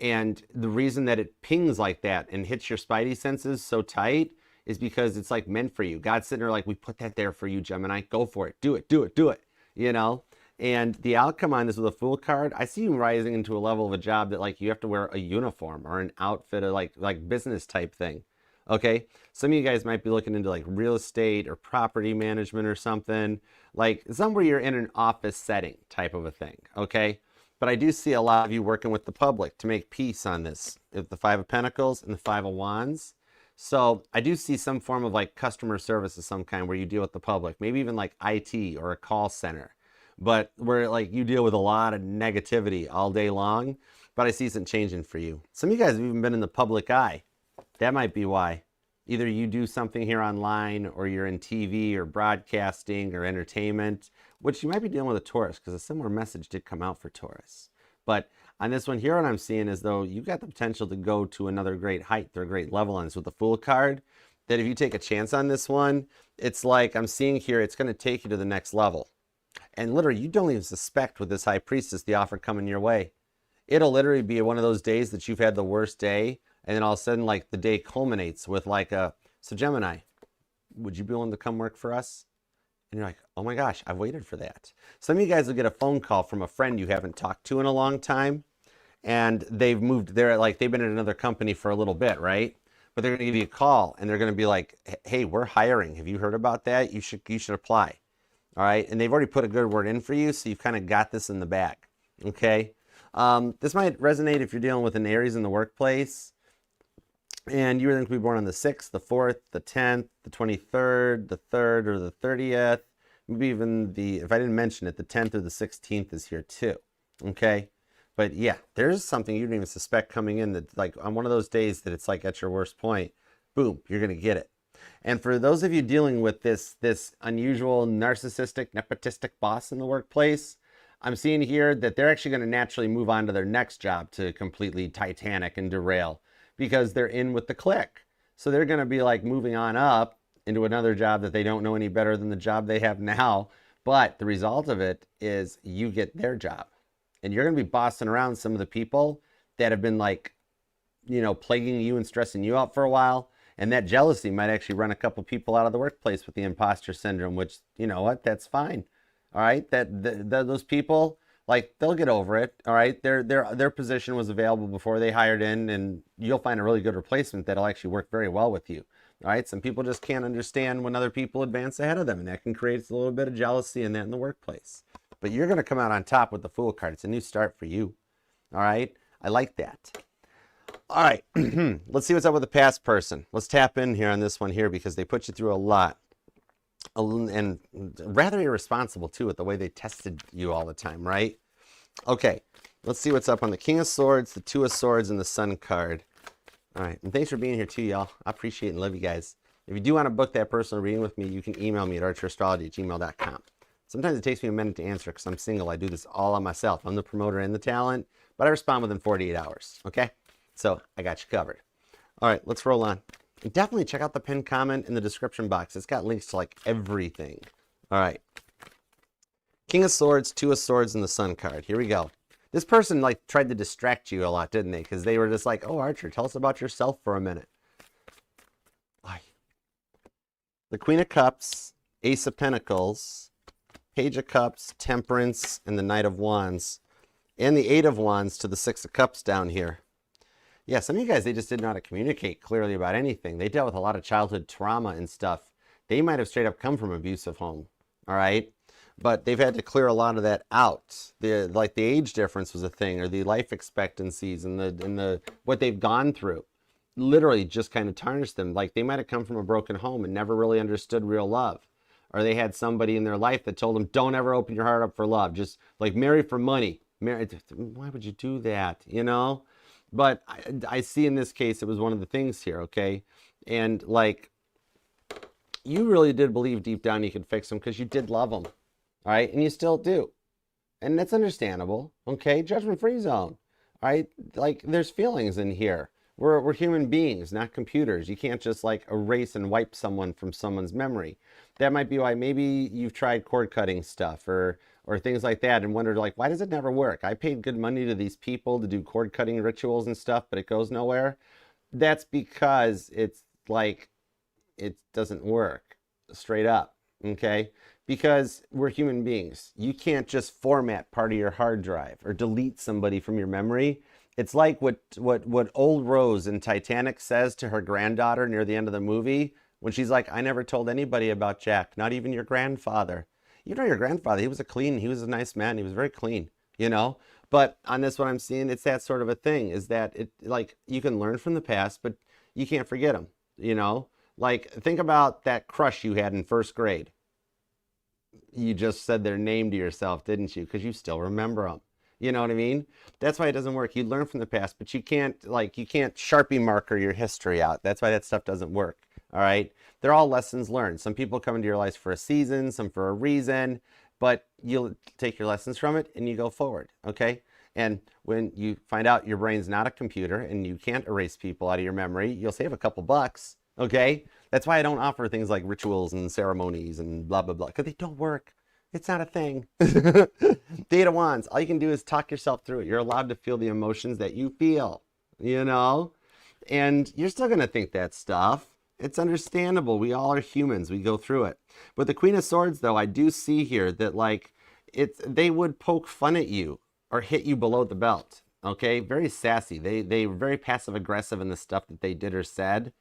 And the reason that it pings like that and hits your spidey senses so tight is because it's like meant for you. God's sitting there like, we put that there for you, Gemini. Go for it. Do it, do it, do it. You know? And the outcome on this with a Fool card, I see you rising into a level of a job that like you have to wear a uniform or an outfit, or like business type thing. Okay. Some of you guys might be looking into like real estate or property management or something, like somewhere you're in an office setting type of a thing. Okay. But I do see a lot of you working with the public to make peace on this, with the Five of Pentacles and the Five of Wands. So I do see some form of like customer service of some kind where you deal with the public, maybe even like IT or a call center, but where like you deal with a lot of negativity all day long. But I see something changing for you. Some of you guys have even been in the public eye. That might be why. Either you do something here online, or you're in TV or broadcasting or entertainment, which you might be dealing with a Taurus, because a similar message did come out for Taurus. But on this one here, what I'm seeing is though you've got the potential to go to another great height or a great level on this with the Fool card, that if you take a chance on this one, it's like I'm seeing here, it's going to take you to the next level. And literally, you don't even suspect with this High Priestess the offer coming your way. It'll literally be one of those days that you've had the worst day, and then all of a sudden, like the day culminates with like a, so Gemini, would you be willing to come work for us? And you're like, oh my gosh, I've waited for that. Some of you guys will get a phone call from a friend you haven't talked to in a long time, and they've moved there, like they've been at another company for a little bit, right? But they're going to give you a call, and they're going to be like, hey, we're hiring. Have you heard about that? You should apply. All right. And they've already put a good word in for you, so you've kind of got this in the bag. Okay. This might resonate if you're dealing with an Aries in the workplace, and you were going to be born on the 6th, the 4th, the 10th, the 23rd, the 3rd, or the 30th. Maybe even if I didn't mention it, the 10th or the 16th is here too. Okay. But yeah, there's something you didn't even suspect coming in that, like, on one of those days that it's like at your worst point, boom, you're going to get it. And for those of you dealing with this unusual narcissistic, nepotistic boss in the workplace, I'm seeing here that they're actually going to naturally move on to their next job to completely Titanic and derail because they're in with the clique. So they're going to be like moving on up into another job that they don't know any better than the job they have now. But the result of it is you get their job. And you're going to be bossing around some of the people that have been like, you know, plaguing you and stressing you out for a while. And that jealousy might actually run a couple people out of the workplace with the imposter syndrome, which, you know what, that's fine. All right, those people, like, they'll get over it. All right, their position was available before they hired in, and you'll find a really good replacement that'll actually work very well with you. All right, some people just can't understand when other people advance ahead of them, and that can create a little bit of jealousy in that in the workplace. But you're going to come out on top with the Fool card. It's a new start for you. All right, I like that. All right, let's see what's up with the past person. Let's tap in here on this one here because they put you through a lot. And rather irresponsible, too, with the way they tested you all the time, right? Okay, let's see what's up on the King of Swords, the Two of Swords, and the Sun card. All right, and thanks for being here, too, y'all. I appreciate and love you guys. If you do want to book that personal reading with me, you can email me at archerastrology@gmail.com. Sometimes it takes me a minute to answer because I'm single. I do this all on myself. I'm the promoter and the talent, but I respond within 48 hours, okay? So I got you covered. All right, let's roll on. And definitely check out the pinned comment in the description box. It's got links to like everything. All right. King of Swords, Two of Swords, and the Sun card. Here we go. This person like tried to distract you a lot, didn't they? Because they were just like, oh, Archer, tell us about yourself for a minute. The Queen of Cups, Ace of Pentacles, Page of Cups, Temperance, and the Knight of Wands. And the Eight of Wands to the Six of Cups down here. Yeah, some of you guys, they just didn't know how to communicate clearly about anything. They dealt with a lot of childhood trauma and stuff. They might have straight up come from an abusive home, all right? But they've had to clear a lot of that out. Like the age difference was a thing, or the life expectancies and the what they've gone through literally just kind of tarnished them. Like they might have come from a broken home and never really understood real love. Or they had somebody in their life that told them, don't ever open your heart up for love. Just like marry for money. Why would you do that, you know? But I see in this case, it was one of the things here, okay? And like, you really did believe deep down you could fix them because you did love them, all right? And you still do. And that's understandable, okay? Judgment-free zone, all right? Like, there's feelings in here. We're human beings, not computers. You can't just like erase and wipe someone from someone's memory. That might be why maybe you've tried cord cutting stuff or things like that and wondered like, why does it never work? I paid good money to these people to do cord cutting rituals and stuff, but it goes nowhere. That's because it's like, it doesn't work straight up, okay? Because we're human beings. You can't just format part of your hard drive or delete somebody from your memory. It's like what old Rose in Titanic says to her granddaughter near the end of the movie when she's like, I never told anybody about Jack, not even your grandfather. You know your grandfather, he was a nice man, he was very clean, you know? But on this one I'm seeing, it's that sort of a thing, is that it like you can learn from the past, but you can't forget them, you know? Like think about that crush you had in first grade. You just said their name to yourself, didn't you? Because you still remember them. You know what I mean? That's why it doesn't work. You learn from the past, but you can't Sharpie marker your history out. That's why that stuff doesn't work. All right? They're all lessons learned. Some people come into your lives for a season, some for a reason, but you'll take your lessons from it and you go forward, okay? And when you find out your brain's not a computer and you can't erase people out of your memory, you'll save a couple bucks, okay? That's why I don't offer things like rituals and ceremonies and blah, blah, blah, because they don't work. It's not a thing. The Eight of Wands, all you can do is talk yourself through it. You're allowed to feel the emotions that you feel, you know? And you're still going to think that stuff. It's understandable. We all are humans. We go through it. With the Queen of Swords, though, I do see here that, like, they would poke fun at you or hit you below the belt, okay? Very sassy. They were very passive-aggressive in the stuff that they did or said,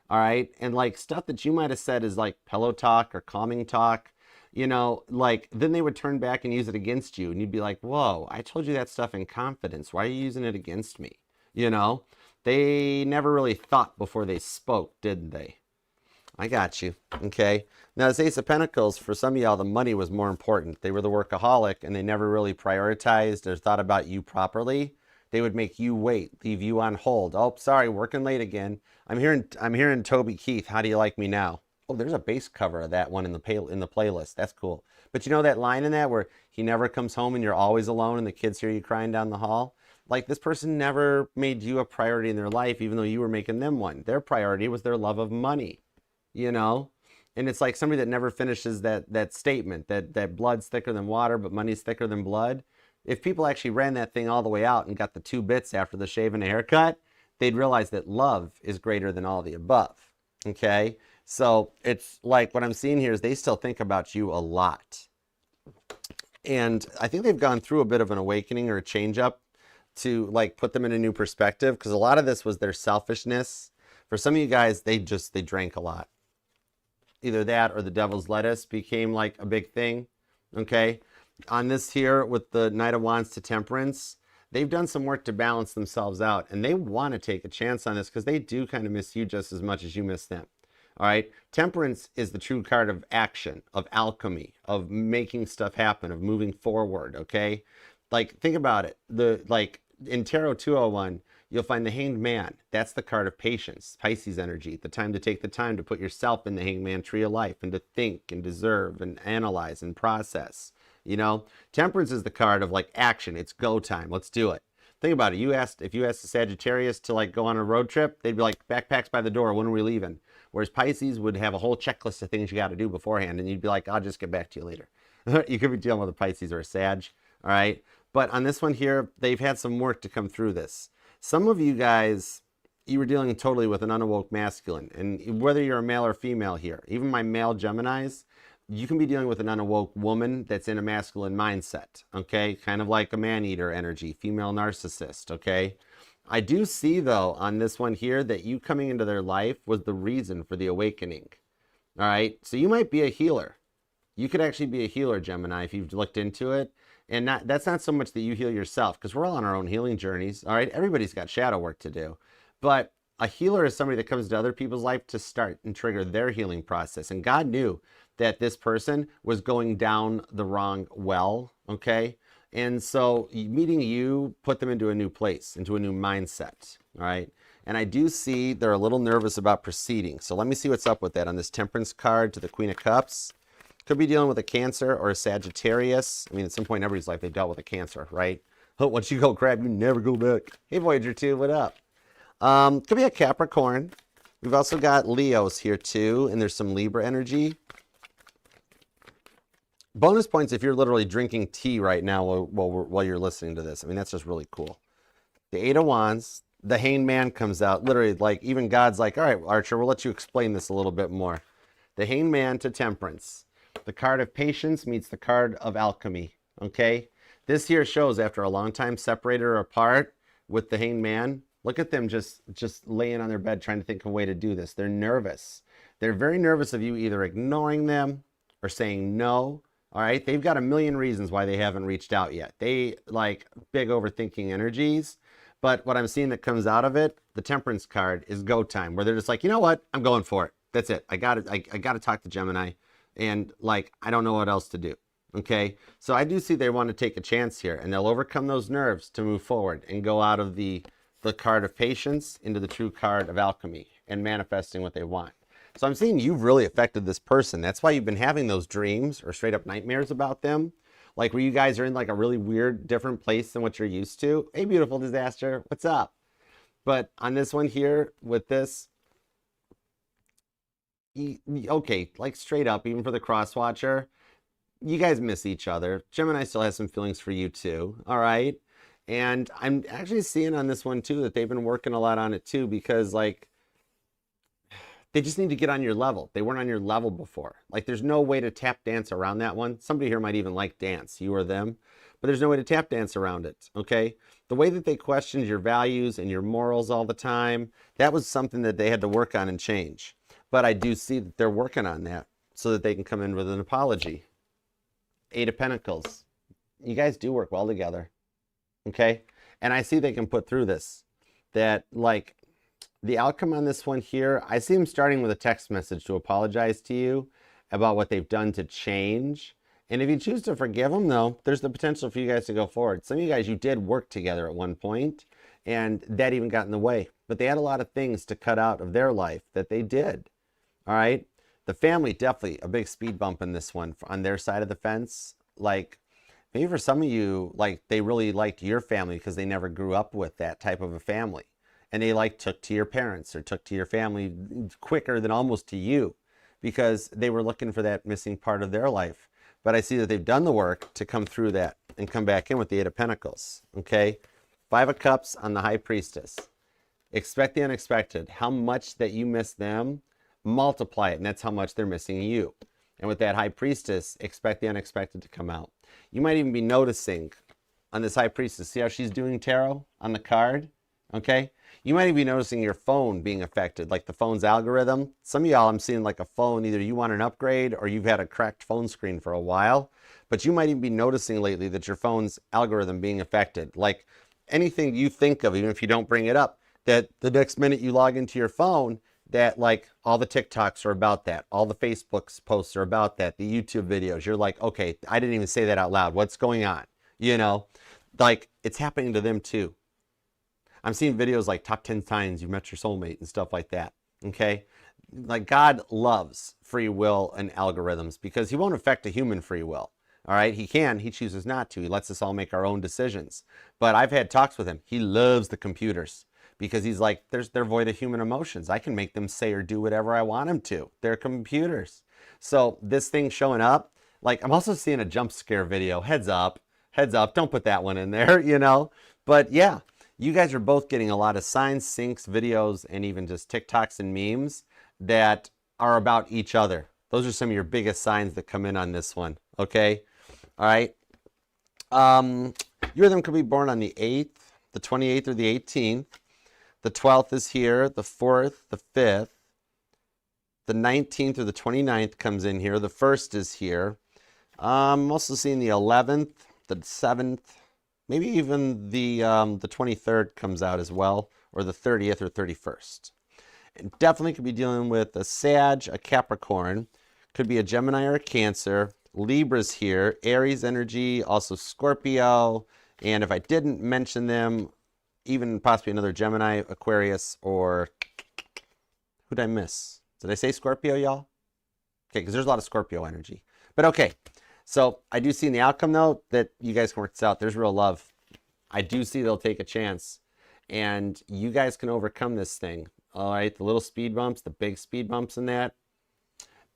all right? And, like, stuff that you might have said is, like, pillow talk or calming talk. You know, like, then they would turn back and use it against you. And you'd be like, whoa, I told you that stuff in confidence. Why are you using it against me? You know, they never really thought before they spoke, didn't they? I got you. Okay. Now, this Ace of Pentacles, for some of y'all, the money was more important. They were the workaholic and they never really prioritized or thought about you properly. They would make you wait, leave you on hold. Oh, sorry, working late again. I'm hearing Toby Keith. How do you like me now? Oh, there's a base cover of that one in the playlist. That's cool. But you know that line in that where he never comes home and you're always alone and the kids hear you crying down the hall? Like, this person never made you a priority in their life, even though you were making them one. Their priority was their love of money, you know? And it's like somebody that never finishes that statement, that blood's thicker than water, but money's thicker than blood. If people actually ran that thing all the way out and got the 2 bits after the shave and a haircut, they'd realize that love is greater than all the above, okay? So it's like what I'm seeing here is they still think about you a lot. And I think they've gone through a bit of an awakening or a change up to like put them in a new perspective, because a lot of this was their selfishness. For some of you guys, they drank a lot. Either that or the devil's lettuce became like a big thing, okay? On this here with the Knight of Wands to Temperance, they've done some work to balance themselves out, and they want to take a chance on this because they do kind of miss you just as much as you miss them. All right, Temperance is the true card of action, of alchemy, of making stuff happen, of moving forward. Okay, like think about it. Like in Tarot 201, you'll find the Hanged Man. That's the card of patience, Pisces energy. The time to take the time to put yourself in the Hanged Man tree of life and to think and deserve and analyze and process. You know, Temperance is the card of like action. It's go time. Let's do it. Think about it. If you asked a Sagittarius to like go on a road trip, they'd be like, backpacks by the door. When are we leaving? Whereas Pisces would have a whole checklist of things you got to do beforehand, and you'd be like, I'll just get back to you later. You could be dealing with a Pisces or a Sag, all right? But on this one here, they've had some work to come through this. Some of you guys, you were dealing totally with an unawoke masculine, and whether you're a male or female here, even my male Geminis, you can be dealing with an unawoke woman that's in a masculine mindset, okay? Kind of like a man-eater energy, female narcissist, okay? I do see, though, on this one here that you coming into their life was the reason for the awakening, all right? So you might be a healer. You could actually be a healer, Gemini, if you've looked into it. And that's not so much that you heal yourself, because we're all on our own healing journeys, all right? Everybody's got shadow work to do. But a healer is somebody that comes to other people's life to start and trigger their healing process. And God knew that this person was going down the wrong well, okay? And so meeting you put them into a new place, into a new mindset, all right? And I do see they're a little nervous about proceeding. So let me see what's up with that on this Temperance card to the Queen of Cups. Could be dealing with a Cancer or a Sagittarius. I mean, at some point in everybody's life, they've dealt with a Cancer, right? Oh, once you go crap, you never go back. Hey, Voyager 2, what up? Could be a Capricorn. We've also got Leos here too, and there's some Libra energy. Bonus points if you're literally drinking tea right now while you're listening to this. I mean, that's just really cool. The Eight of Wands, the Hanged Man comes out. Literally, like, even God's like, all right, Archer, we'll let you explain this a little bit more. The Hanged Man to Temperance. The card of patience meets the card of alchemy, okay? This here shows after a long time separated or apart with the Hanged Man, look at them just laying on their bed trying to think of a way to do this. They're nervous. They're very nervous of you either ignoring them or saying no. All right, they've got a million reasons why they haven't reached out yet. They like big overthinking energies. But what I'm seeing that comes out of it, the Temperance card, is go time, where they're just like, you know what? I'm going for it. That's it. I got to talk to Gemini. And like, I don't know what else to do. Okay, so I do see they want to take a chance here, and they'll overcome those nerves to move forward and go out of the card of patience into the true card of alchemy and manifesting what they want. So I'm seeing you've really affected this person. That's why you've been having those dreams or straight up nightmares about them. Like where you guys are in like a really weird, different place than what you're used to. Hey, beautiful disaster, what's up? But on this one here with this, okay, like straight up, even for the cross watcher, you guys miss each other. Gemini still has some feelings for you too, all right? And I'm actually seeing on this one too that they've been working a lot on it too, because like, they just need to get on your level. They weren't on your level before. Like there's no way to tap dance around that one. Somebody here might even like dance, you or them, but there's no way to tap dance around it, okay? The way that they questioned your values and your morals all the time, that was something that they had to work on and change. But I do see that they're working on that so that they can come in with an apology. Eight of Pentacles. You guys do work well together, okay? And I see they can put through this. That like, the outcome on this one here, I see them starting with a text message to apologize to you about what they've done to change. And if you choose to forgive them, though, there's the potential for you guys to go forward. Some of you guys, you did work together at one point, and that even got in the way. But they had a lot of things to cut out of their life that they did. All right? The family, definitely a big speed bump in this one on their side of the fence. Like, maybe for some of you, like, they really liked your family because they never grew up with that type of a family. And they, like, took to your parents or took to your family quicker than almost to you because they were looking for that missing part of their life. But I see that they've done the work to come through that and come back in with the Eight of Pentacles, okay? Five of Cups on the High Priestess. Expect the unexpected. How much that you miss them, multiply it, and that's how much they're missing you. And with that High Priestess, expect the unexpected to come out. You might even be noticing on this High Priestess, see how she's doing tarot on the card, okay? You might even be noticing your phone being affected, like the phone's algorithm. Some of y'all, I'm seeing like a phone, either you want an upgrade or you've had a cracked phone screen for a while, but you might even be noticing lately that your phone's algorithm being affected. Like anything you think of, even if you don't bring it up, that the next minute you log into your phone, that like all the TikToks are about that, all the Facebook's posts are about that, the YouTube videos, you're like, okay, I didn't even say that out loud. What's going on? You know, like it's happening to them too. I'm seeing videos like top 10 times you met your soulmate and stuff like that, okay? Like God loves free will and algorithms because he won't affect a human free will, all right? He can, he chooses not to. He lets us all make our own decisions. But I've had talks with him. He loves the computers because he's like, they're void of human emotions. I can make them say or do whatever I want them to. They're computers. So this thing showing up, like I'm also seeing a jump scare video. Heads up, don't put that one in there, you know? But yeah. You guys are both getting a lot of signs, syncs, videos, and even just TikToks and memes that are about each other. Those are some of your biggest signs that come in on this one, okay? All right. You or them could be born on the 8th, the 28th, or the 18th. The 12th is here, the 4th, the 5th. The 19th or the 29th comes in here. The 1st is here. I'm also seeing the 11th, the 7th, maybe even the 23rd comes out as well, or the 30th or 31st. And definitely could be dealing with a Sag, a Capricorn, could be a Gemini or a Cancer, Libra's here, Aries energy, also Scorpio, and if I didn't mention them, even possibly another Gemini, Aquarius, or who'd I miss? Did I say Scorpio, y'all? Okay, because there's a lot of Scorpio energy. But okay. So I do see in the outcome, though, that you guys can work this out. There's real love. I do see they'll take a chance. And you guys can overcome this thing. All right, the little speed bumps, the big speed bumps in that.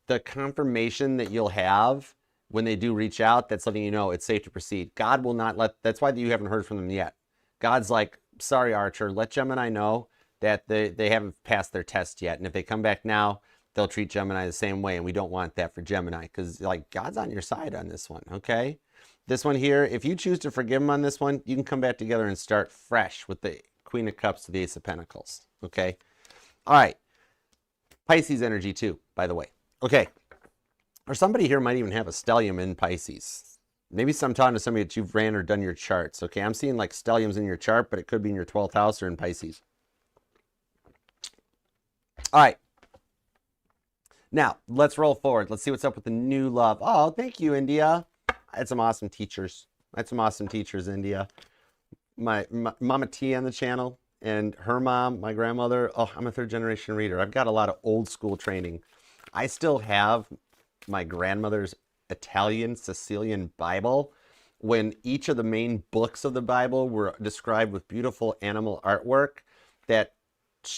The confirmation that you'll have when they do reach out, that's letting you know it's safe to proceed. God will not let, that's why you haven't heard from them yet. God's like, sorry, Archer, let Gemini know that they haven't passed their test yet. And if they come back now, they'll treat Gemini the same way, and we don't want that for Gemini because, like, God's on your side on this one, okay? This one here, if you choose to forgive him on this one, you can come back together and start fresh with the Queen of Cups to the Ace of Pentacles, okay? All right. Pisces energy, too, by the way. Okay. Or somebody here might even have a stellium in Pisces. Maybe I'm talking to somebody that you've ran or done your charts, okay? I'm seeing, like, stelliums in your chart, but it could be in your 12th house or in Pisces. All right. Now, let's roll forward. Let's see what's up with the new love. Oh, thank you, India. I had some awesome teachers. India. My Mama T on the channel and her mom, my grandmother. Oh, I'm a third generation reader. I've got a lot of old school training. I still have my grandmother's Italian Sicilian Bible when each of the main books of the Bible were described with beautiful animal artwork that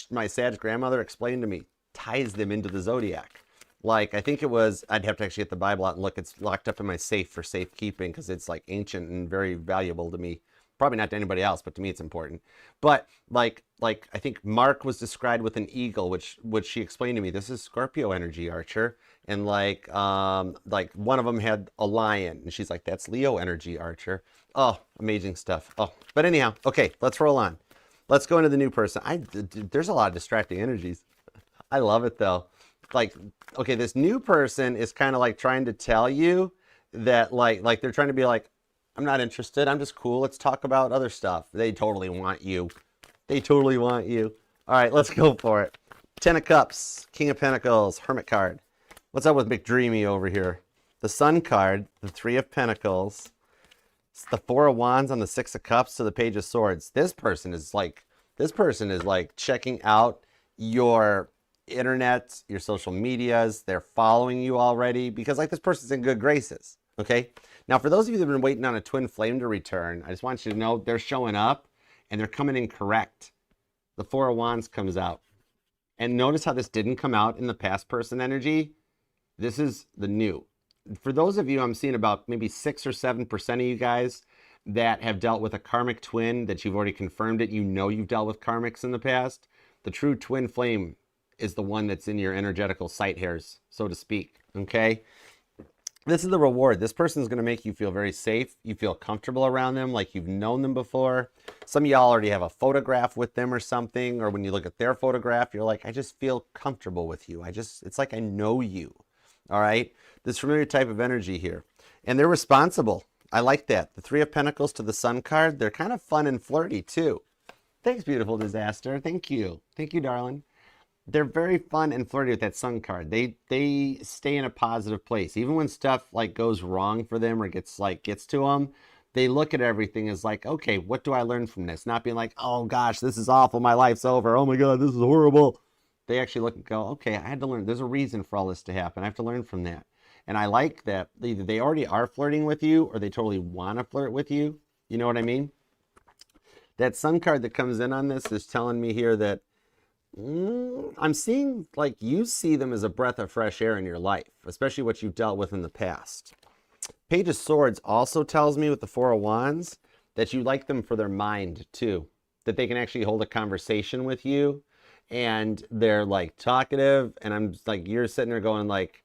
my Sag grandmother explained to me. Ties them into the zodiac. Like, I think it was, I'd have to actually get the Bible out and look. It's locked up in my safe for safekeeping because it's like ancient and very valuable to me. Probably not to anybody else, but to me it's important. But like I think Mark was described with an eagle, which she explained to me. This is Scorpio energy, Archer. And like one of them had a lion, and she's like, that's Leo energy, Archer. Oh, amazing stuff. Oh, but anyhow, okay, let's roll on. Let's go into the new person. There's a lot of distracting energies. I love it though. Like, okay, this new person is kind of like trying to tell you that like they're trying to be like, I'm not interested. I'm just cool. Let's talk about other stuff. They totally want you. All All right, let's go for it. 10 of Cups, King of Pentacles, Hermit card. What's up with McDreamy over here? The Sun card, the 3 of Pentacles, the 4 of Wands on the 6 of Cups to the Page of Swords. This person is like checking out your internet, your social medias. They're following you already because like this person's in good graces. Okay. Now, for those of you that have been waiting on a twin flame to return, I just want you to know they're showing up and they're coming in correct. The 4 of Wands comes out. And notice how this didn't come out in the past person energy. This is the new. For those of you, I'm seeing about maybe 6 or 7% of you guys that have dealt with a karmic twin, that you've already confirmed it. You know you've dealt with karmics in the past. The true twin flame is the one that's in your energetical sight hairs, so to speak. Okay? This is the reward. This person is going to make you feel very safe. You feel comfortable around them, like you've known them before. Some of y'all already have a photograph with them or something, or when you look at their photograph, you're like, I just feel comfortable with you. It's like I know you. All right? This familiar type of energy here. And they're responsible. I like that. The 3 of Pentacles to the Sun card, they're kind of fun and flirty too. Thanks, beautiful disaster. Thank you. Thank you, darling. They're very fun and flirty with that Sun card. They stay in a positive place. Even when stuff like goes wrong for them or gets to them, they look at everything as like, okay, what do I learn from this? Not being like, oh gosh, this is awful. My life's over. Oh my God, this is horrible. They actually look and go, okay, I had to learn. There's a reason for all this to happen. I have to learn from that. And I like that either they already are flirting with you or they totally want to flirt with you. You know what I mean? That Sun card that comes in on this is telling me here that I'm seeing like you see them as a breath of fresh air in your life, especially what you've dealt with in the past. Page of Swords also tells me with the 4 of Wands that you like them for their mind too, that they can actually hold a conversation with you and they're like talkative. And I'm like, you're sitting there going like,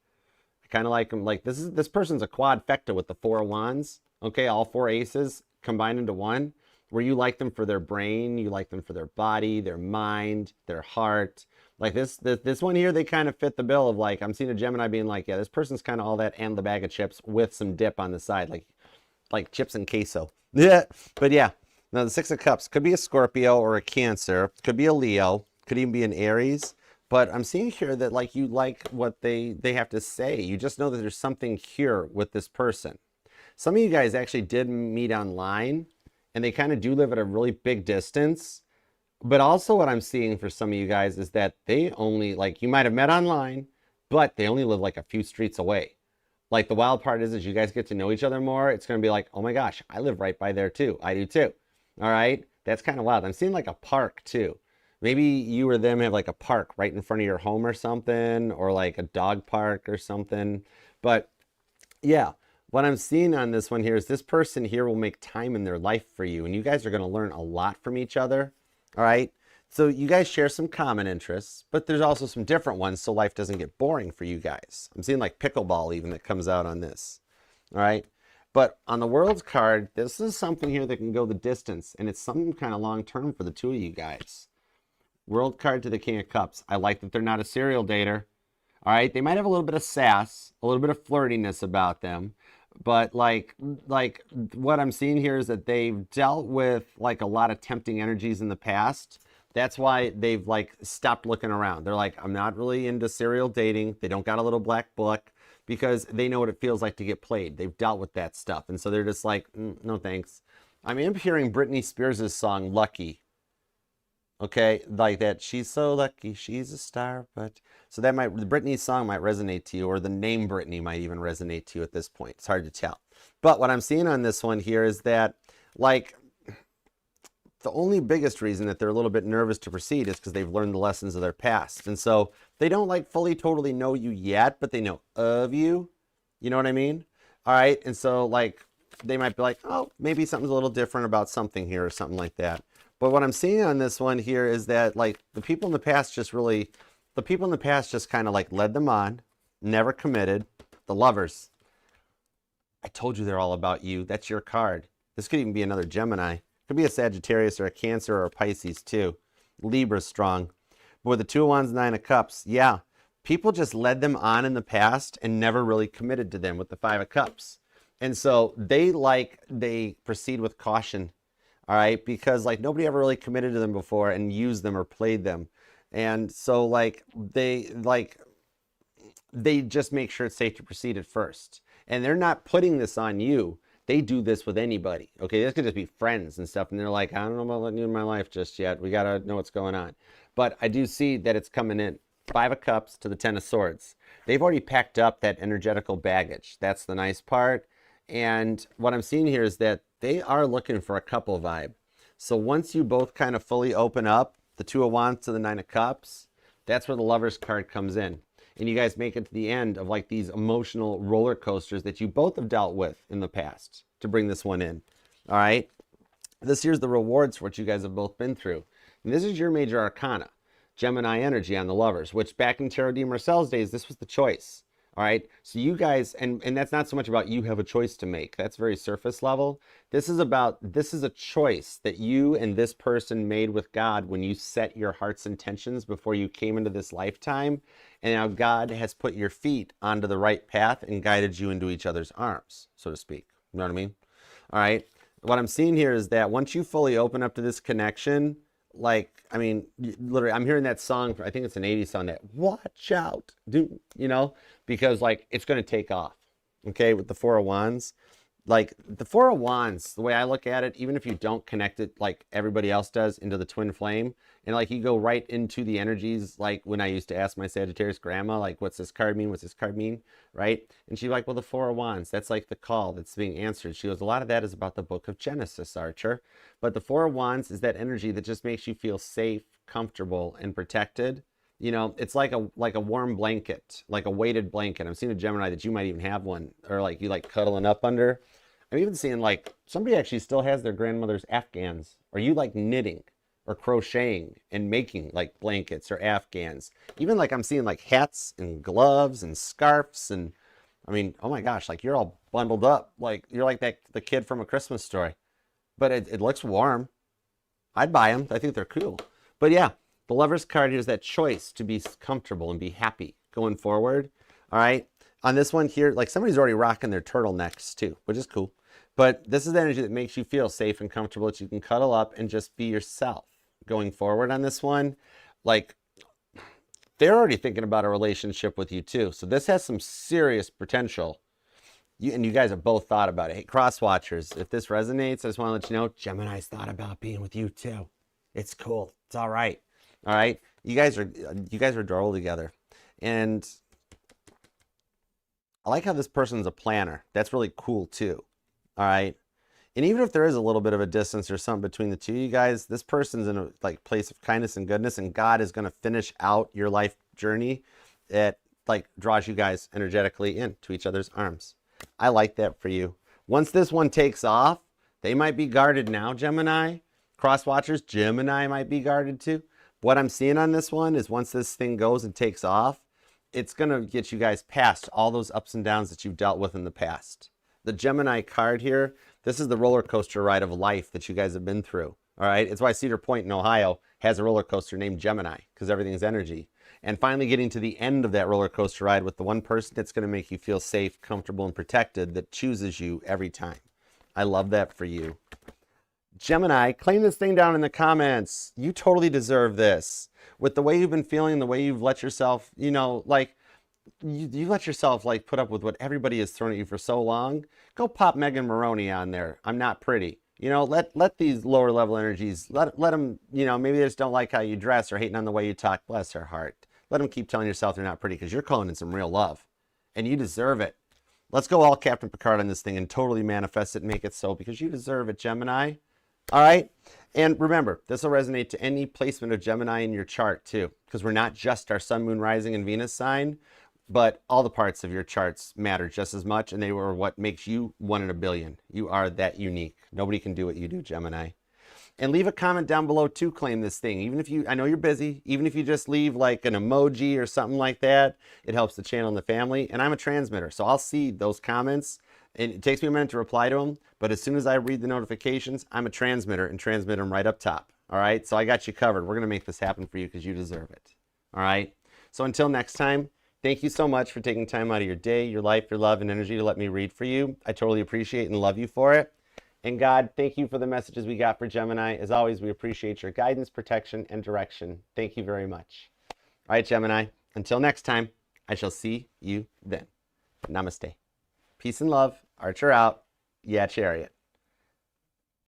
I kind of like them. Like this person's a quadfecta with the 4 of Wands. Okay. All 4 aces combined into one. Where you like them for their brain, you like them for their body, their mind, their heart. Like this one here, they kind of fit the bill of like, I'm seeing a Gemini being like, yeah, this person's kind of all that and the bag of chips with some dip on the side, like chips and queso. Yeah, but yeah. Now the 6 of Cups could be a Scorpio or a Cancer, could be a Leo, could even be an Aries. But I'm seeing here that like you like what they have to say. You just know that there's something here with this person. Some of you guys actually did meet online. And they kind of do live at a really big distance. But also what I'm seeing for some of you guys is that they only, like, you might have met online, but they only live like a few streets away. Like the wild part is as you guys get to know each other more, it's going to be like, oh my gosh, I live right by there too. I do too. All right. That's kind of wild. I'm seeing like a park too. Maybe you or them have like a park right in front of your home or something, or like a dog park or something. But yeah. What I'm seeing on this one here is this person here will make time in their life for you. And you guys are going to learn a lot from each other. All right. So you guys share some common interests, but there's also some different ones so life doesn't get boring for you guys. I'm seeing like pickleball even that comes out on this. All right. But on the World's card, this is something here that can go the distance. And it's something kind of long term for the two of you guys. World card to the King of Cups. I like that they're not a serial dater. All right. They might have a little bit of sass, a little bit of flirtiness about them. But like what I'm seeing here is that they've dealt with like a lot of tempting energies in the past. That's why they've like stopped looking around. They're like, I'm not really into serial dating. They don't got a little black book because they know what it feels like to get played. They've dealt with that stuff. And so they're just like, no thanks. I mean, I'm hearing Britney Spears' song, Lucky. Okay, like that. She's so lucky, she's a star, but so that might, the Britney song might resonate to you, or the name Britney might even resonate to you at this point. It's hard to tell. But what I'm seeing on this one here is that, like, the only biggest reason that they're a little bit nervous to proceed is because they've learned the lessons of their past. And so they don't like fully, totally know you yet, but they know of you. You know what I mean? All right. And so like, they might be like, oh, maybe something's a little different about something here or something like that. But what I'm seeing on this one here is that like the people in the past just kind of like led them on, never committed. The Lovers. I told you they're all about you. That's your card. This could even be another Gemini. Could be a Sagittarius or a Cancer or a Pisces too. Libra's strong. But with the 2 of Wands, 9 of Cups, yeah. People just led them on in the past and never really committed to them with the 5 of Cups. And so they proceed with caution. all right? Because like nobody ever really committed to them before and used them or played them. And so they just make sure it's safe to proceed at first. And they're not putting this on you. They do this with anybody. Okay, this could just be friends and stuff. And they're like, I don't know about letting you in my life just yet. We got to know what's going on. But I do see that it's coming in. 5 of Cups to the 10 of Swords. They've already packed up that energetical baggage. That's the nice part. And what I'm seeing here is that they are looking for a couple vibe. So once you both kind of fully open up, the 2 of Wands to the 9 of Cups, that's where the Lovers card comes in. And you guys make it to the end of like these emotional roller coasters that you both have dealt with in the past to bring this one in. All right. This here's the rewards for what you guys have both been through. And this is your major arcana, Gemini energy on the Lovers, which back in Tarot de Marcel's days, this was the choice. All right. So you guys, and that's not so much about you have a choice to make. That's very surface level. This is a choice that you and this person made with God when you set your heart's intentions before you came into this lifetime. And now God has put your feet onto the right path and guided you into each other's arms, so to speak. You know what I mean? All right. What I'm seeing here is that once you fully open up to this connection, like, I mean, literally, I'm hearing that song, I think it's an 80s song, that watch out, you know, because like it's going to take off. Okay. With the 4 of Wands, like the 4 of Wands, the way I look at it, even if you don't connect it like everybody else does into the twin flame, and like you go right into the energies, like when I used to ask my Sagittarius grandma, like, what's this card mean? What's this card mean? Right? And she's like, well, the 4 of Wands, that's like the call that's being answered. She goes, a lot of that is about the book of Genesis, Archer. But the 4 of Wands is that energy that just makes you feel safe, comfortable, and protected. You know, it's like a warm blanket, like a weighted blanket. I'm seeing a Gemini that you might even have one, or like you like cuddling up under. I'm even seeing like somebody actually still has their grandmother's Afghans, or you like knitting or crocheting and making like blankets or Afghans. Even like I'm seeing like hats and gloves and scarves, and I mean, oh my gosh, like you're all bundled up, like you're like the kid from A Christmas Story. But it looks warm. I'd buy them. I think they're cool. But yeah, the Lover's card here is that choice to be comfortable and be happy going forward. All right. On this one here, like somebody's already rocking their turtlenecks too, which is cool. But this is the energy that makes you feel safe and comfortable, that you can cuddle up and just be yourself going forward on this one. Like they're already thinking about a relationship with you too. So this has some serious potential. You guys have both thought about it. Hey, cross watchers, if this resonates, I just want to let you know, Gemini's thought about being with you too. It's cool. It's all right. All right. You guys are adorable together. And I like how this person's a planner. That's really cool too. All right. And even if there is a little bit of a distance or something between the two of you guys, this person's in a like place of kindness and goodness, and God is going to finish out your life journey that like draws you guys energetically into each other's arms. I like that for you. Once this one takes off, they might be guarded now, Gemini. Cross watchers, Gemini might be guarded too. What I'm seeing on this one is once this thing goes and takes off, it's going to get you guys past all those ups and downs that you've dealt with in the past. The Gemini card here, this is the roller coaster ride of life that you guys have been through. All right. It's why Cedar Point in Ohio has a roller coaster named Gemini, because everything's energy. And finally getting to the end of that roller coaster ride with the one person that's going to make you feel safe, comfortable, and protected, that chooses you every time. I love that for you. Gemini, claim this thing down in the comments. You totally deserve this. With the way you've been feeling, the way you've let yourself, you know, like, you let yourself like put up with what everybody has thrown at you for so long. Go pop Megan Maroney on there. I'm not pretty. You know, let these lower level energies, let them, you know, maybe they just don't like how you dress or hating on the way you talk. Bless their heart. Let them keep telling yourself they're not pretty, because you're calling in some real love and you deserve it. Let's go all Captain Picard on this thing and totally manifest it and make it so, because you deserve it, Gemini. All right. And remember, this will resonate to any placement of Gemini in your chart too, because we're not just our sun, moon, rising, and Venus sign, but all the parts of your charts matter just as much, and they were what makes you 1 in a billion. You are that unique. Nobody can do what you do, Gemini. And leave a comment down below to claim this thing. Even if you, I know you're busy, even if you just leave like an emoji or something like that, it helps the channel and the family. And I'm a transmitter, so I'll see those comments. And it takes me a minute to reply to them, but as soon as I read the notifications, I'm a transmitter and transmit them right up top. All right, so I got you covered. We're going to make this happen for you because you deserve it. All right, so until next time, thank you so much for taking time out of your day, your life, your love, and energy to let me read for you. I totally appreciate and love you for it. And God, thank you for the messages we got for Gemini. As always, we appreciate your guidance, protection, and direction. Thank you very much. All right, Gemini, until next time, I shall see you then. Namaste. Peace and love. Archer out. Yeah, Chariot.